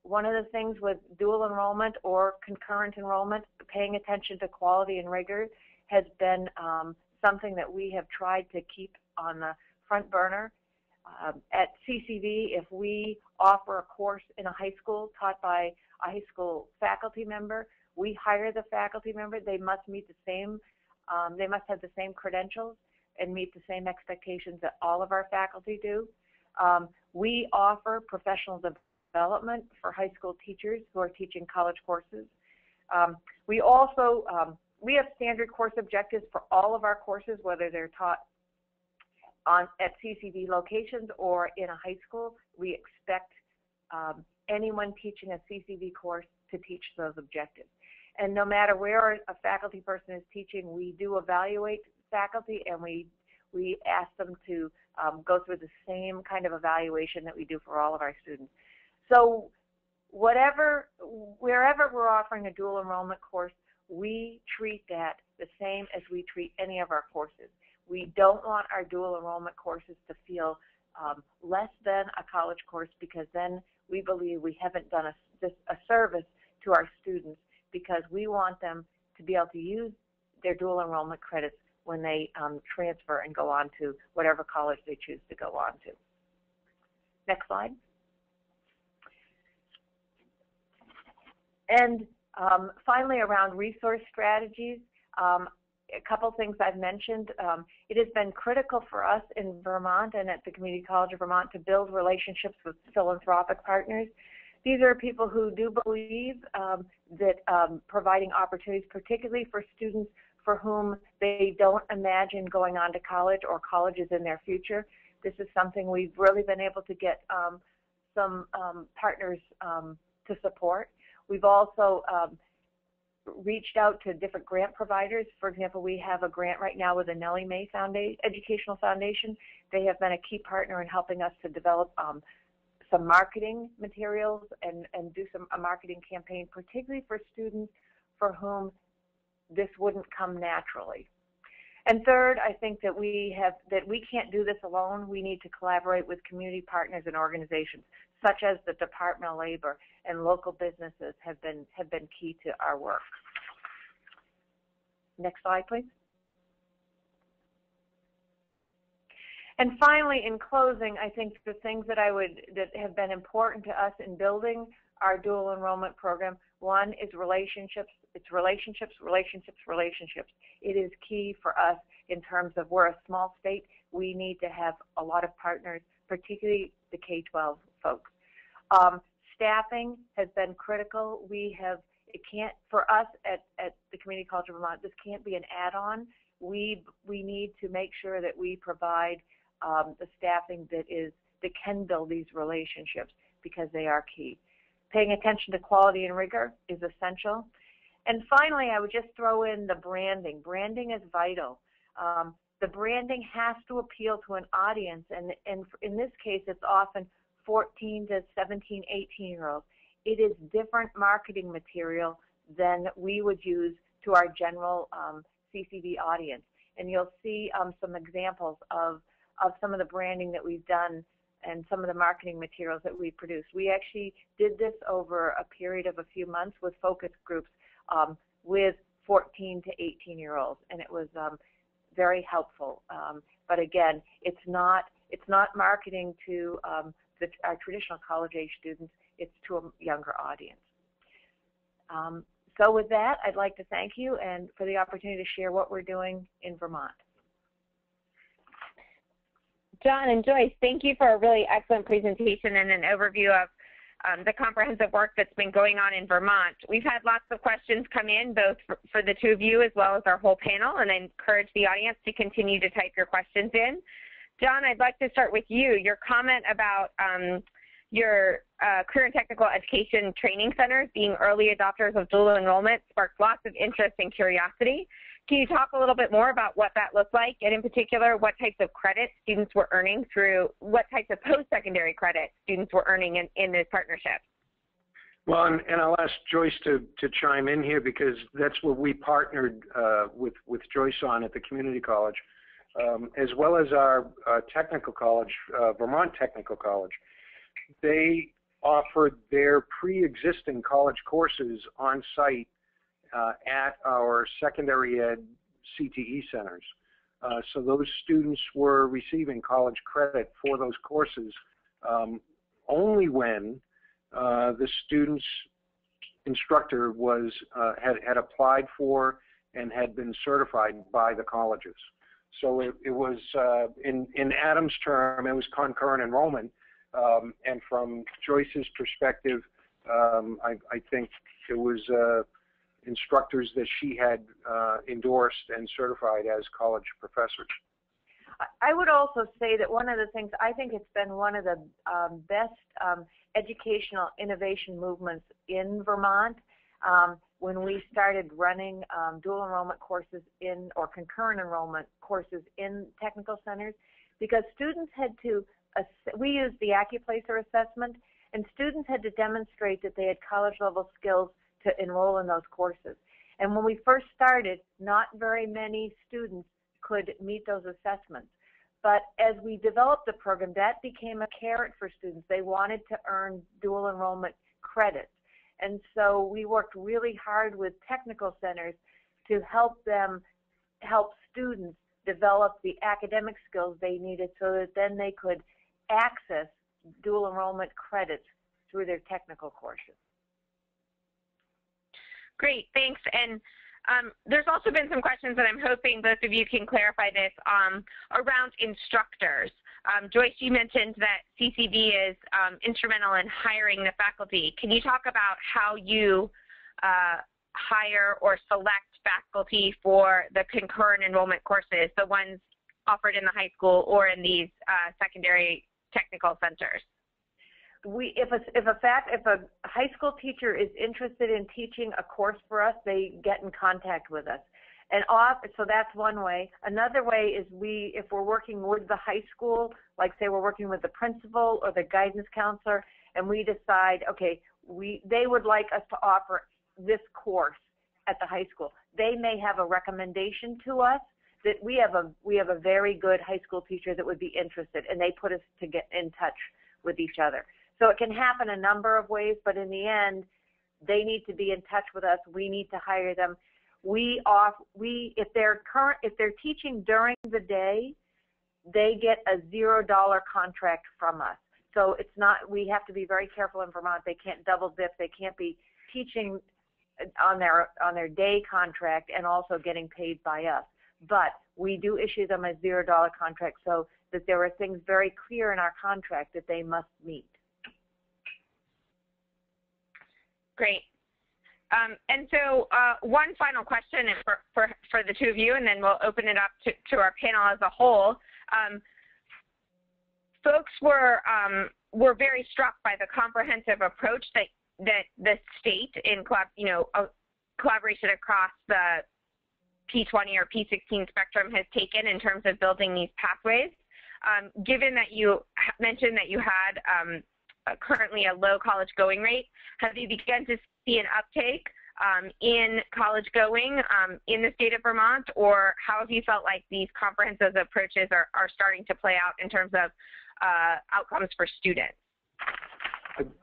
one of the things with dual enrollment or concurrent enrollment, paying attention to quality and rigor, has been something that we have tried to keep on the front burner. At CCV, if we offer a course in a high school taught by a high school faculty member, we hire the faculty member. They must meet the same, they must have the same credentials and meet the same expectations that all of our faculty do. We offer professional development for high school teachers who are teaching college courses. We also, we have standard course objectives for all of our courses, whether they're taught at CCV locations or in a high school. We expect anyone teaching a CCV course to teach those objectives. And no matter where a faculty person is teaching, we do evaluate faculty, and we ask them to go through the same kind of evaluation that we do for all of our students. So wherever we're offering a dual enrollment course, we treat that the same as we treat any of our courses. We don't want our dual enrollment courses to feel less than a college course, because then we believe we haven't done a service to our students, because we want them to be able to use their dual enrollment credits when they transfer and go on to whatever college they choose to go on to. Next slide. And finally, around resource strategies, a couple things I've mentioned. It has been critical for us in Vermont and at the Community College of Vermont to build relationships with philanthropic partners. These are people who do believe that providing opportunities, particularly for students for whom they don't imagine going on to college or college is in their future. This is something we've really been able to get some partners to support. We've also reached out to different grant providers. For example, we have a grant right now with the Nellie Mae Educational Foundation. They have been a key partner in helping us to develop some marketing materials and do a marketing campaign, particularly for students for whom this wouldn't come naturally. And third, I think that we can't do this alone. We need to collaborate with community partners and organizations, such as the Department of Labor and local businesses have been key to our work. Next slide, please. And finally, in closing, I think the things that have been important to us in building our dual enrollment program, one is relationships. It's relationships, relationships, relationships. It is key for us in terms of we're a small state. We need to have a lot of partners, particularly the K-12 folks. Staffing has been critical. For us at the Community College of Vermont, this can't be an add-on. We need to make sure that we provide the staffing that can build these relationships, because they are key. Paying attention to quality and rigor is essential. And finally, I would just throw in the branding. Branding is vital. The branding has to appeal to an audience, and in this case, it's often 14 to 17, 18-year-olds. It is different marketing material than we would use to our general CCV audience. And you'll see some examples of some of the branding that we've done and some of the marketing materials that we produced. We actually did this over a period of a few months with focus groups with 14 to 18-year-olds, and it was very helpful. But again, it's not marketing to our traditional college-age students. It's to a younger audience. So with that, I'd like to thank you and for the opportunity to share what we're doing in Vermont. John and Joyce, thank you for a really excellent presentation and an overview of the comprehensive work that's been going on in Vermont. We've had lots of questions come in, both for the two of you as well as our whole panel, and I encourage the audience to continue to type your questions in. John, I'd like to start with you. Your comment about your career and technical education training centers being early adopters of dual enrollment sparked lots of interest and curiosity. Can you talk a little bit more about what that looked like, and in particular, what types of credits students were earning through, what types of post-secondary credits students were earning in this partnership? Well, and I'll ask Joyce to chime in here, because that's what we partnered with Joyce on at the community college, as well as our technical college, Vermont Technical College. They offered their pre-existing college courses on site at our secondary ed CTE centers. So those students were receiving college credit for those courses only when the student's instructor was had applied for and had been certified by the colleges. So it was, in Adam's term, it was concurrent enrollment. And from Joyce's perspective, I think it was instructors that she had endorsed and certified as college professors. I would also say that one of the things, I think it's been one of the best educational innovation movements in Vermont. When we started running dual enrollment courses or concurrent enrollment courses in technical centers, because students had to, we used the AccuPlacer assessment, and students had to demonstrate that they had college level skills to enroll in those courses. And when we first started, not very many students could meet those assessments. But as we developed the program, that became a carrot for students. They wanted to earn dual enrollment credits. And so we worked really hard with technical centers to help students develop the academic skills they needed so that then they could access dual enrollment credits through their technical courses. Great, thanks. And there's also been some questions that I'm hoping both of you can clarify this around instructors. Joyce, you mentioned that CCV is instrumental in hiring the faculty. Can you talk about how you hire or select faculty for the concurrent enrollment courses, the ones offered in the high school or in these secondary technical centers? If a high school teacher is interested in teaching a course for us, they get in contact with us. And so that's one way. Another way is if we're working with the high school, like say we're working with the principal or the guidance counselor, and we decide, okay, they would like us to offer this course at the high school. They may have a recommendation to us that we have a very good high school teacher that would be interested, and they put us to get in touch with each other. So it can happen a number of ways, but in the end, they need to be in touch with us. We need to hire them. If they're teaching during the day, they get a $0 contract from us. So it's not, we have to be very careful in Vermont. They can't double dip. They can't be teaching on their day contract and also getting paid by us. But we do issue them a $0 contract so that there are things very clear in our contract that they must meet. Great. And so one final question for the two of you, and then we'll open it up to our panel as a whole. Folks were very struck by the comprehensive approach that the state in collaboration across the P20 or P16 spectrum has taken in terms of building these pathways. Given that you mentioned that you had currently a low college going rate, have you begun to see an uptake in college going in the state of Vermont, or how have you felt like these comprehensive approaches are starting to play out in terms of outcomes for students?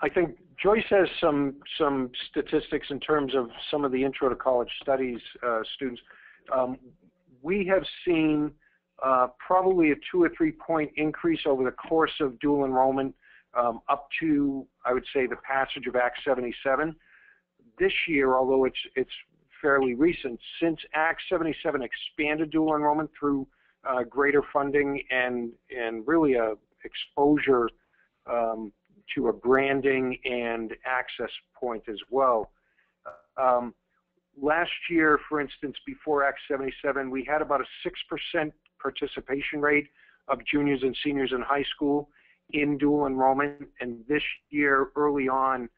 I think Joyce has some statistics in terms of some of the intro to college studies students. We have seen probably a 2 or 3 point increase over the course of dual enrollment up to, I would say, the passage of Act 77. This year, although it's fairly recent, since Act 77 expanded dual enrollment through greater funding and really a exposure to a branding and access point as well. Last year, for instance, before Act 77, we had about a 6% participation rate of juniors and seniors in high school in dual enrollment, and this year, early on,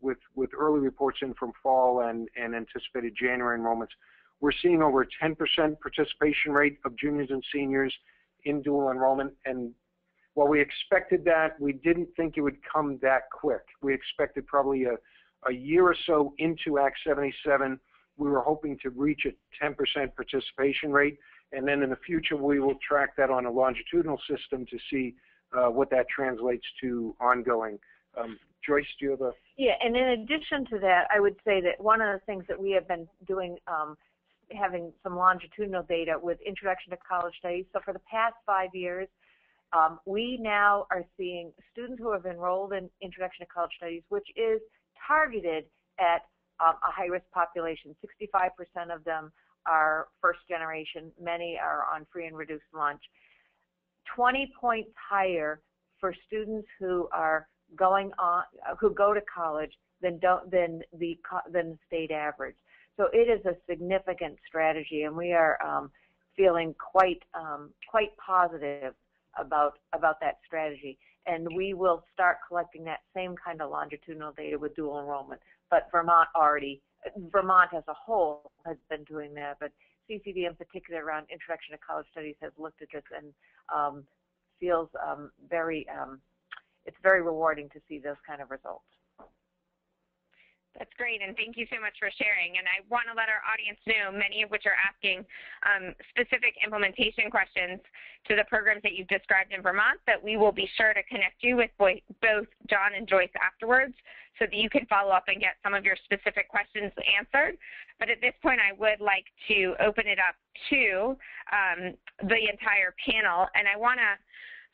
with early reports in from fall and anticipated January enrollments, we're seeing over a 10% participation rate of juniors and seniors in dual enrollment. And while we expected that, we didn't think it would come that quick. We expected probably a year or so into Act 77, we were hoping to reach a 10% participation rate. And then in the future, we will track that on a longitudinal system to see what that translates to ongoing. Joyce, do you have a? Yeah, and in addition to that, I would say that one of the things that we have been doing, having some longitudinal data with Introduction to College Studies. So for the past 5 years, we now are seeing students who have enrolled in Introduction to College Studies, which is targeted at a high-risk population. 65% of them are first generation. Many are on free and reduced lunch. 20 points higher for students who are going on, who go to college than the state average. So it is a significant strategy, and we are feeling quite positive about that strategy. And we will start collecting that same kind of longitudinal data with dual enrollment. But Vermont as a whole has been doing that, but CCD in particular around Introduction to College Studies has looked at this and feels it's very rewarding to see those kind of results. That's great, and thank you so much for sharing. And I want to let our audience know, many of which are asking specific implementation questions to the programs that you've described in Vermont, that we will be sure to connect you with both John and Joyce afterwards so that you can follow up and get some of your specific questions answered. But at this point, I would like to open it up to the entire panel, and I want to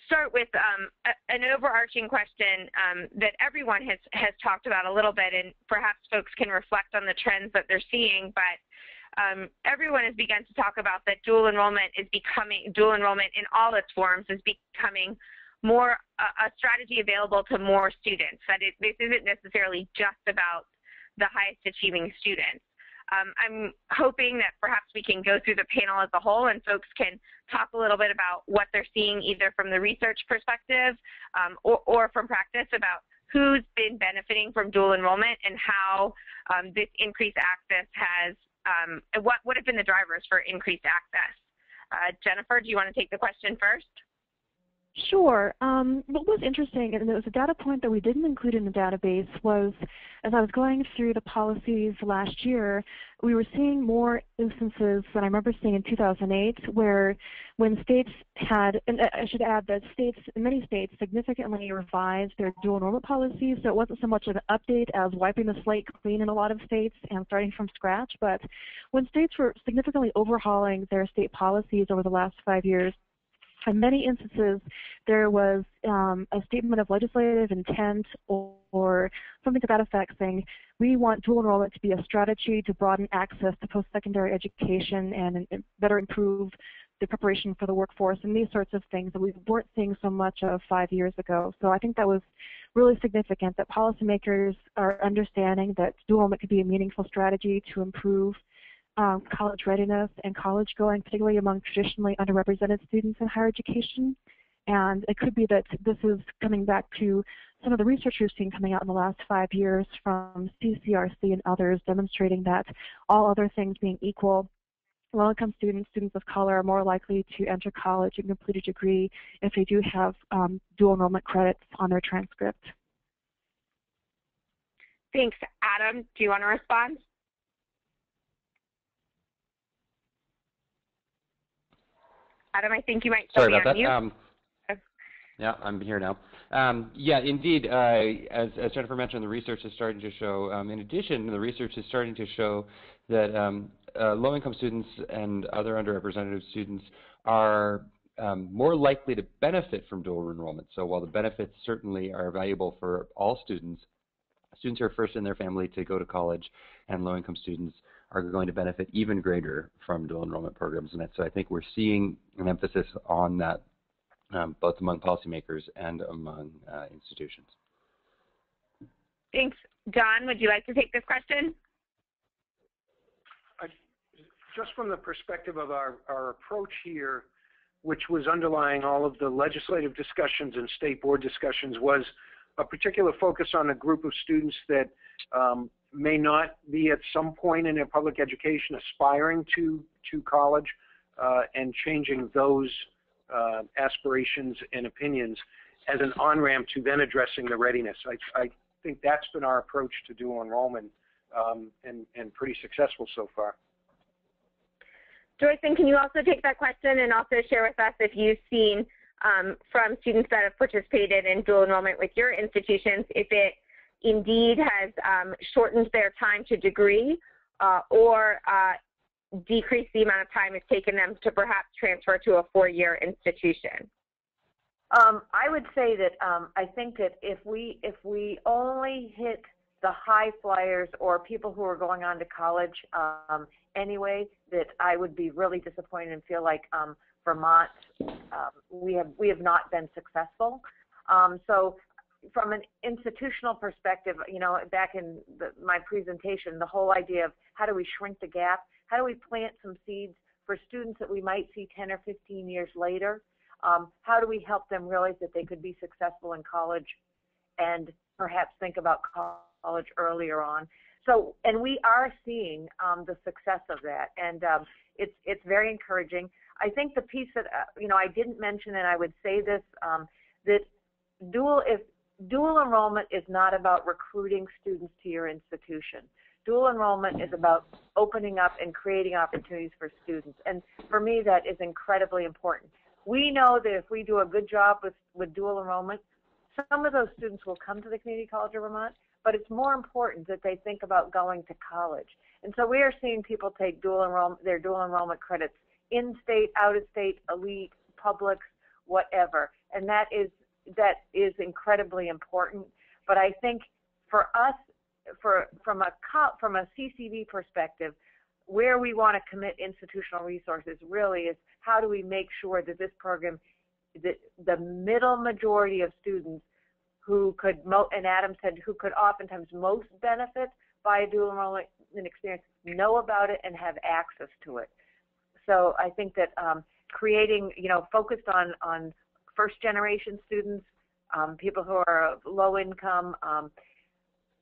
start with an overarching question that everyone has talked about a little bit, and perhaps folks can reflect on the trends that they're seeing, but everyone has begun to talk about that dual enrollment in all its forms is becoming more a strategy available to more students, that this isn't necessarily just about the highest achieving students. I'm hoping that perhaps we can go through the panel as a whole and folks can talk a little bit about what they're seeing either from the research perspective or from practice about who's been benefiting from dual enrollment and how this increased access has, what have been the drivers for increased access. Jennifer, do you want to take the question first? Sure. What was interesting, and it was a data point that we didn't include in the database, was as I was going through the policies last year, we were seeing more instances than I remember seeing in 2008, where when states had, and I should add that many states significantly revised their dual enrollment policies, so it wasn't so much of an update as wiping the slate clean in a lot of states and starting from scratch, but when states were significantly overhauling their state policies over the last 5 years, in many instances, there was a statement of legislative intent or something to that effect saying, we want dual enrollment to be a strategy to broaden access to post-secondary education and better improve the preparation for the workforce and these sorts of things that we weren't seeing so much of 5 years ago. So I think that was really significant that policymakers are understanding that dual enrollment could be a meaningful strategy to improve college readiness and college going, particularly among traditionally underrepresented students in higher education. And it could be that this is coming back to some of the research we've seen coming out in the last 5 years from CCRC and others demonstrating that all other things being equal, low-income students, students of color are more likely to enter college and complete a degree if they do have dual enrollment credits on their transcript. Thanks. Adam, do you want to respond? Adam, I think you might still be on mute. Yeah, I'm here now. Yeah, indeed, as Jennifer mentioned, the research is starting to show, in addition, the research is starting to show that low-income students and other underrepresented students are more likely to benefit from dual enrollment. So while the benefits certainly are valuable for all students, students who are first in their family to go to college and low-income students are going to benefit even greater from dual enrollment programs. And so I think we're seeing an emphasis on that both among policymakers and among institutions. Thanks. John, would you like to take this question? Just from the perspective of our approach here, which was underlying all of the legislative discussions and state board discussions, was a particular focus on a group of students that may not be at some point in their public education aspiring to college, and changing those aspirations and opinions as an on-ramp to then addressing the readiness. I think that's been our approach to dual enrollment, and pretty successful so far. Joyce, and can you also take that question and also share with us if you've seen from students that have participated in dual enrollment with your institutions, if it indeed has shortened their time to degree or decreased the amount of time it's taken them to perhaps transfer to a four-year institution? I would say that I think that if we only hit the high flyers or people who are going on to college anyway, that I would be really disappointed and feel like Vermont, we have not been successful. So from an institutional perspective, you know, back in my presentation, the whole idea of how do we shrink the gap, how do we plant some seeds for students that we might see 10 or 15 years later, how do we help them realize that they could be successful in college and perhaps think about college earlier on. So, and we are seeing the success of that, and it's very encouraging. I think the piece that, you know, I didn't mention, and I would say this, that dual enrollment is not about recruiting students to your institution. Dual enrollment is about opening up and creating opportunities for students, and for me that is incredibly important. We know that if we do a good job with dual enrollment, some of those students will come to the Community College of Vermont, but it's more important that they think about going to college. And so we are seeing people take their dual enrollment credits in-state, out-of-state, elite, publics, whatever, and that is incredibly important. But I think for us, from a CCV perspective, where we want to commit institutional resources really is how do we make sure that this program, that the middle majority of students who could, and Adam said, who could oftentimes most benefit by a dual enrollment experience, know about it and have access to it. So I think that creating, you know, focused on first generation students, people who are low income,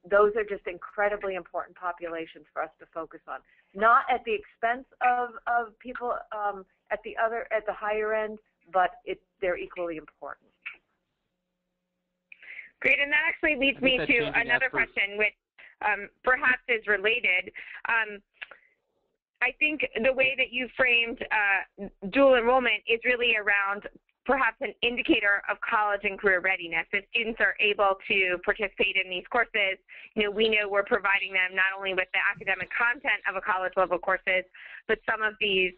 those are just incredibly important populations for us to focus on. Not at the expense of people at the higher end, but they're equally important. Great, and that actually leads me to another question, which perhaps is related. I think the way that you framed dual enrollment is really around perhaps an indicator of college and career readiness. If students are able to participate in these courses, you know, we know we're providing them not only with the academic content of a college level courses, but some of these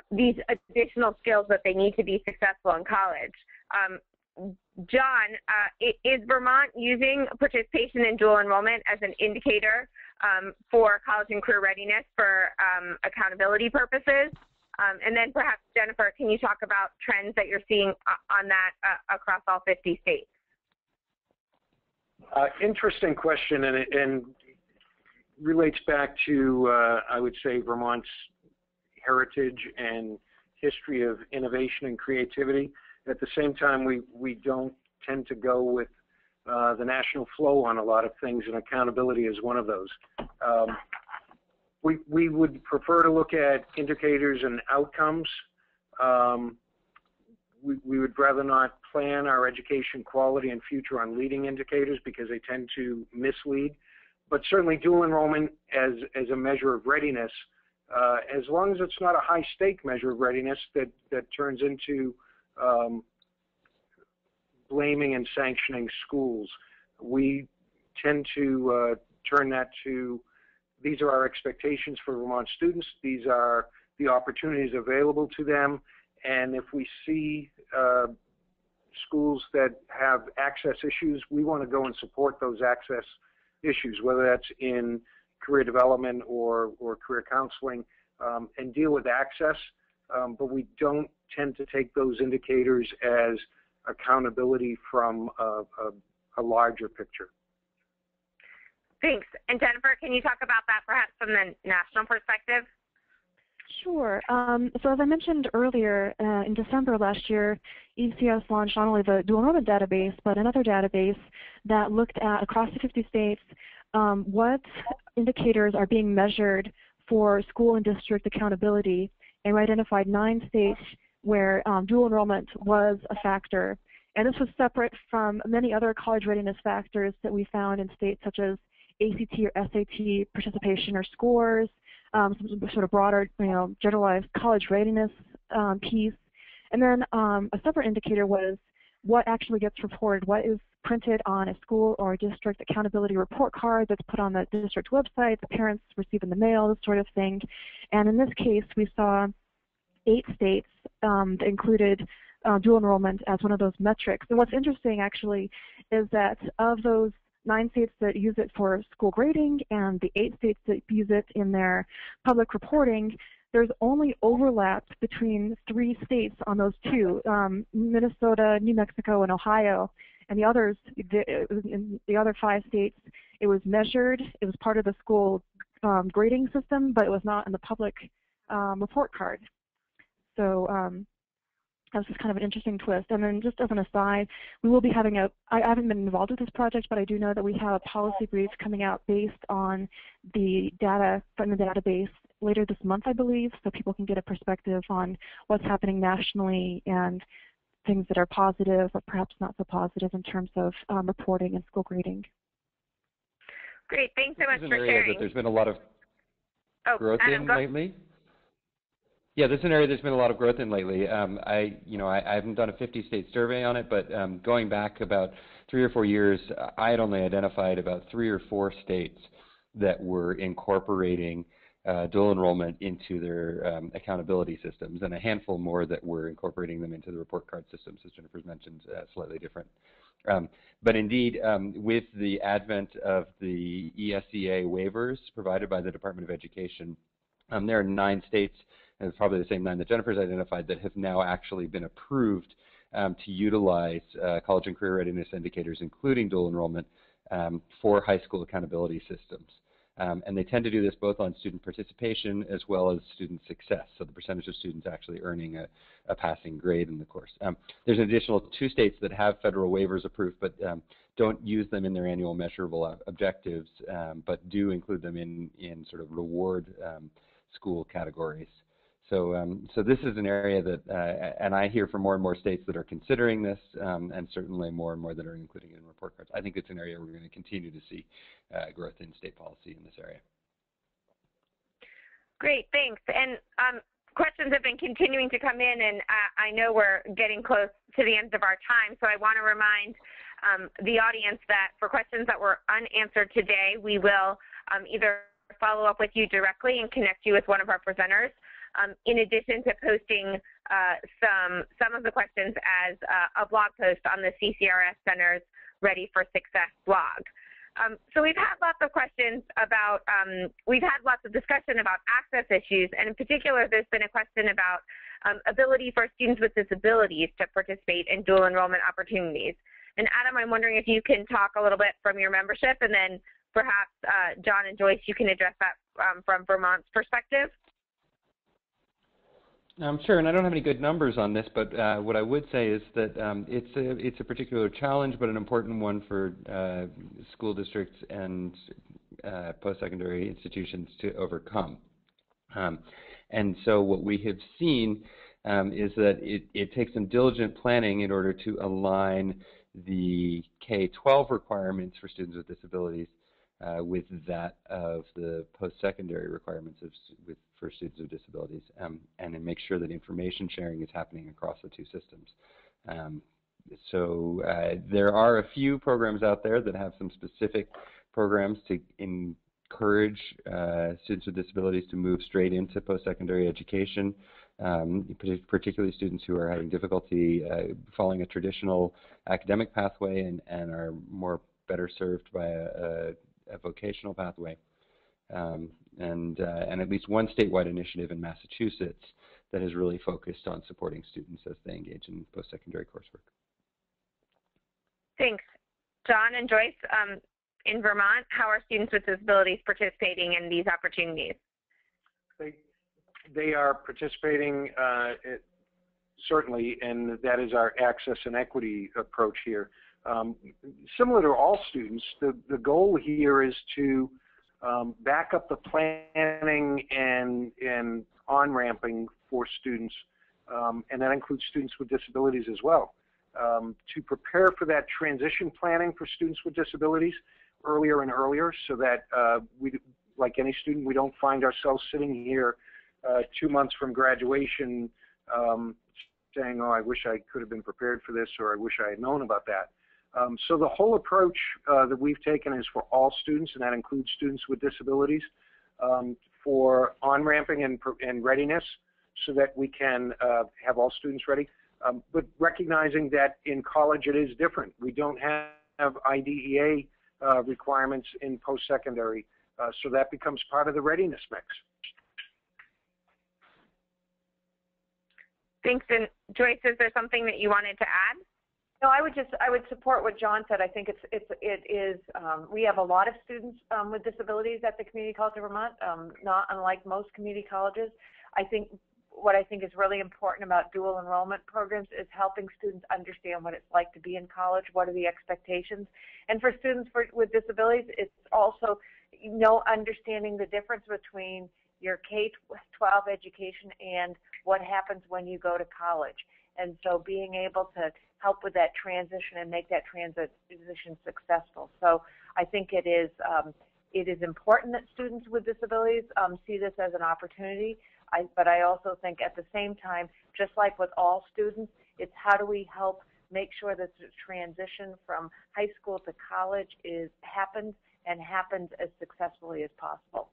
additional skills that they need to be successful in college. John, is Vermont using participation in dual enrollment as an indicator for college and career readiness for accountability purposes? And then perhaps, Jennifer, can you talk about trends that you're seeing on that across all 50 states? Interesting question, and relates back to, I would say, Vermont's heritage and history of innovation and creativity. At the same time, we don't tend to go with the national flow on a lot of things, and accountability is one of those. We would prefer to look at indicators and outcomes. We would rather not plan our education quality and future on leading indicators because they tend to mislead. But certainly dual enrollment as a measure of readiness, as long as it's not a high-stake measure of readiness that turns into blaming and sanctioning schools, we tend to turn that to, these are our expectations for Vermont students, these are the opportunities available to them, and if we see schools that have access issues, we want to go and support those access issues, whether that's in career development or career counseling, and deal with access, but we don't tend to take those indicators as accountability from a larger picture. Thanks. And Jennifer, can you talk about that perhaps from the national perspective? Sure. So as I mentioned earlier, in December of last year, ECS launched not only the dual enrollment database, but another database that looked at, across the 50 states, what indicators are being measured for school and district accountability, and we identified 9 states where dual enrollment was a factor. And this was separate from many other college readiness factors that we found in states such as ACT or SAT participation or scores, some sort of broader, generalized college readiness piece. And then a separate indicator was what actually gets reported, what is printed on a school or a district accountability report card that's put on the district website, the parents receive in the mail, this sort of thing. And in this case, we saw 8 states that included dual enrollment as one of those metrics. And what's interesting, actually, is that of those 9 states that use it for school grading and the 8 states that use it in their public reporting, there's only overlap between 3 states on those 2, Minnesota, New Mexico, and Ohio. And the others, in the other 5 states, it was measured, it was part of the school grading system, but it was not in the public report card. So that was just kind of an interesting twist. And then just as an aside, we will be having I haven't been involved with this project, but I do know that we have a policy brief coming out based on the data from the database later this month, I believe, so people can get a perspective on what's happening nationally and things that are positive or perhaps not so positive in terms of reporting and school grading. Great, thanks so much for sharing. This is an area that there's been a lot of growth in lately. Yeah, this is an area there's been a lot of growth in lately. I haven't done a 50-state survey on it, but going back about 3 or 4 years, I had only identified about 3 or 4 states that were incorporating dual enrollment into their accountability systems, and a handful more that were incorporating them into the report card systems, as Jennifer's mentioned, slightly different. But indeed, with the advent of the ESEA waivers provided by the Department of Education, there are 9 states, and it's probably the same 9 that Jennifer's identified, that have now actually been approved to utilize college and career readiness indicators, including dual enrollment, for high school accountability systems. And they tend to do this both on student participation as well as student success, so the percentage of students actually earning a passing grade in the course. There's an additional 2 states that have federal waivers approved, but don't use them in their annual measurable objectives, but do include them in sort of reward school categories. So, so this is an area that, and I hear from more and more states that are considering this, and certainly more and more that are including it in report cards. I think it's an area we're going to continue to see growth in state policy in this area. Great, thanks. And questions have been continuing to come in, and I know we're getting close to the end of our time, so I want to remind the audience that for questions that were unanswered today, we will either follow up with you directly and connect you with one of our presenters, in addition to posting some of the questions as a blog post on the CCRS Center's Ready for Success blog. So we've had lots of questions about, we've had lots of discussion about access issues, and in particular, there's been a question about ability for students with disabilities to participate in dual enrollment opportunities. And Adam, I'm wondering if you can talk a little bit from your membership, and then perhaps John and Joyce, you can address that from Vermont's perspective. Sure, and I don't have any good numbers on this, but what I would say is that it's a particular challenge, but an important one for school districts and post-secondary institutions to overcome. And so what we have seen is that it takes some diligent planning in order to align the K-12 requirements for students with disabilities with that of the post-secondary requirements for students with disabilities, and then make sure that information sharing is happening across the 2 systems. So there are a few programs out there that have some specific programs to encourage students with disabilities to move straight into post-secondary education, particularly students who are having difficulty following a traditional academic pathway and are better served by a vocational pathway, and at least one statewide initiative in Massachusetts that has really focused on supporting students as they engage in post-secondary coursework. Thanks. John and Joyce, in Vermont, how are students with disabilities participating in these opportunities? They are participating certainly, and that is our access and equity approach here. Similar to all students, the goal here is to back up the planning and on-ramping for students, and that includes students with disabilities as well. To prepare for that transition planning for students with disabilities earlier and earlier, so that we, like any student, we don't find ourselves sitting here 2 months from graduation saying, oh, I wish I could have been prepared for this, or I wish I had known about that. So the whole approach that we've taken is for all students, and that includes students with disabilities, for on-ramping and readiness, so that we can have all students ready. But recognizing that in college it is different. We don't have IDEA requirements in post-secondary, so that becomes part of the readiness mix. Thanks. And Joyce, is there something that you wanted to add? No, I would support what John said. I think we have a lot of students with disabilities at the Community College of Vermont, not unlike most community colleges. What I think is really important about dual enrollment programs is helping students understand what it's like to be in college, what are the expectations. And for students with disabilities, it's also understanding the difference between your K-12 education and what happens when you go to college. And so being able to help with that transition and make that transition successful. So I think it is important that students with disabilities see this as an opportunity. But I also think at the same time, just like with all students, it's how do we help make sure that the transition from high school to college happens as successfully as possible.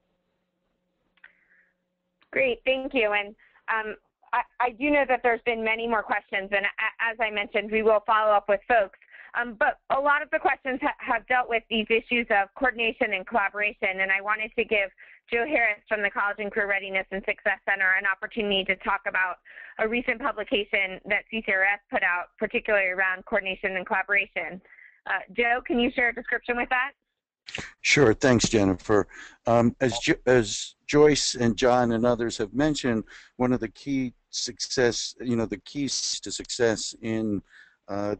Great, thank you. And I do know that there's been many more questions, and as I mentioned, we will follow up with folks. But a lot of the questions have dealt with these issues of coordination and collaboration, and I wanted to give Joe Harris from the College and Career Readiness and Success Center an opportunity to talk about a recent publication that CCRS put out, particularly around coordination and collaboration. Joe, can you share a description with that? Sure, thanks, Jennifer. As Joyce and John and others have mentioned, one of the key success, the keys to success in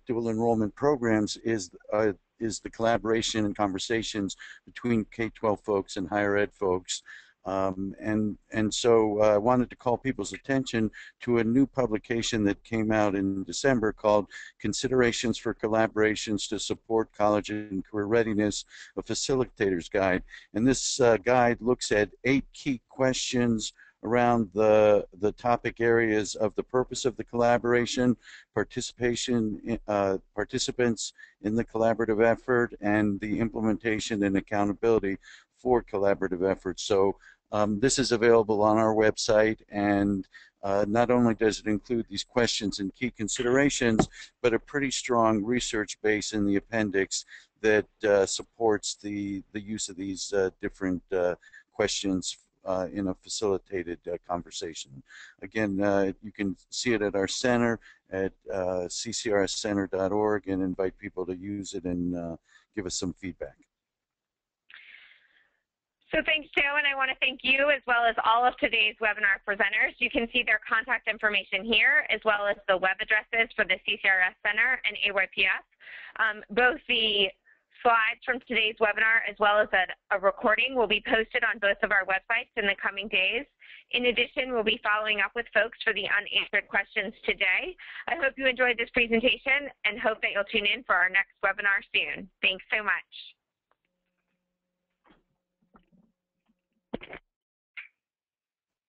dual enrollment programs is the collaboration and conversations between K-12 folks and higher ed folks. So I wanted to call people's attention to a new publication that came out in December called Considerations for Collaborations to Support College and Career Readiness, a Facilitator's Guide. And this guide looks at 8 key questions around the topic areas of the purpose of the collaboration, participants in the collaborative effort, and the implementation and accountability for collaborative efforts. So this is available on our website, and not only does it include these questions and key considerations, but a pretty strong research base in the appendix that supports the use of these different questions in a facilitated conversation. Again, you can see it at our center at ccrscenter.org, and invite people to use it and give us some feedback. So thanks, Joe, and I want to thank you as well as all of today's webinar presenters. You can see their contact information here, as well as the web addresses for the CCRS Center and AYPF. Both the slides from today's webinar as well as a recording will be posted on both of our websites in the coming days. In addition, we'll be following up with folks for the unanswered questions today. I hope you enjoyed this presentation and hope that you'll tune in for our next webinar soon. Thanks so much.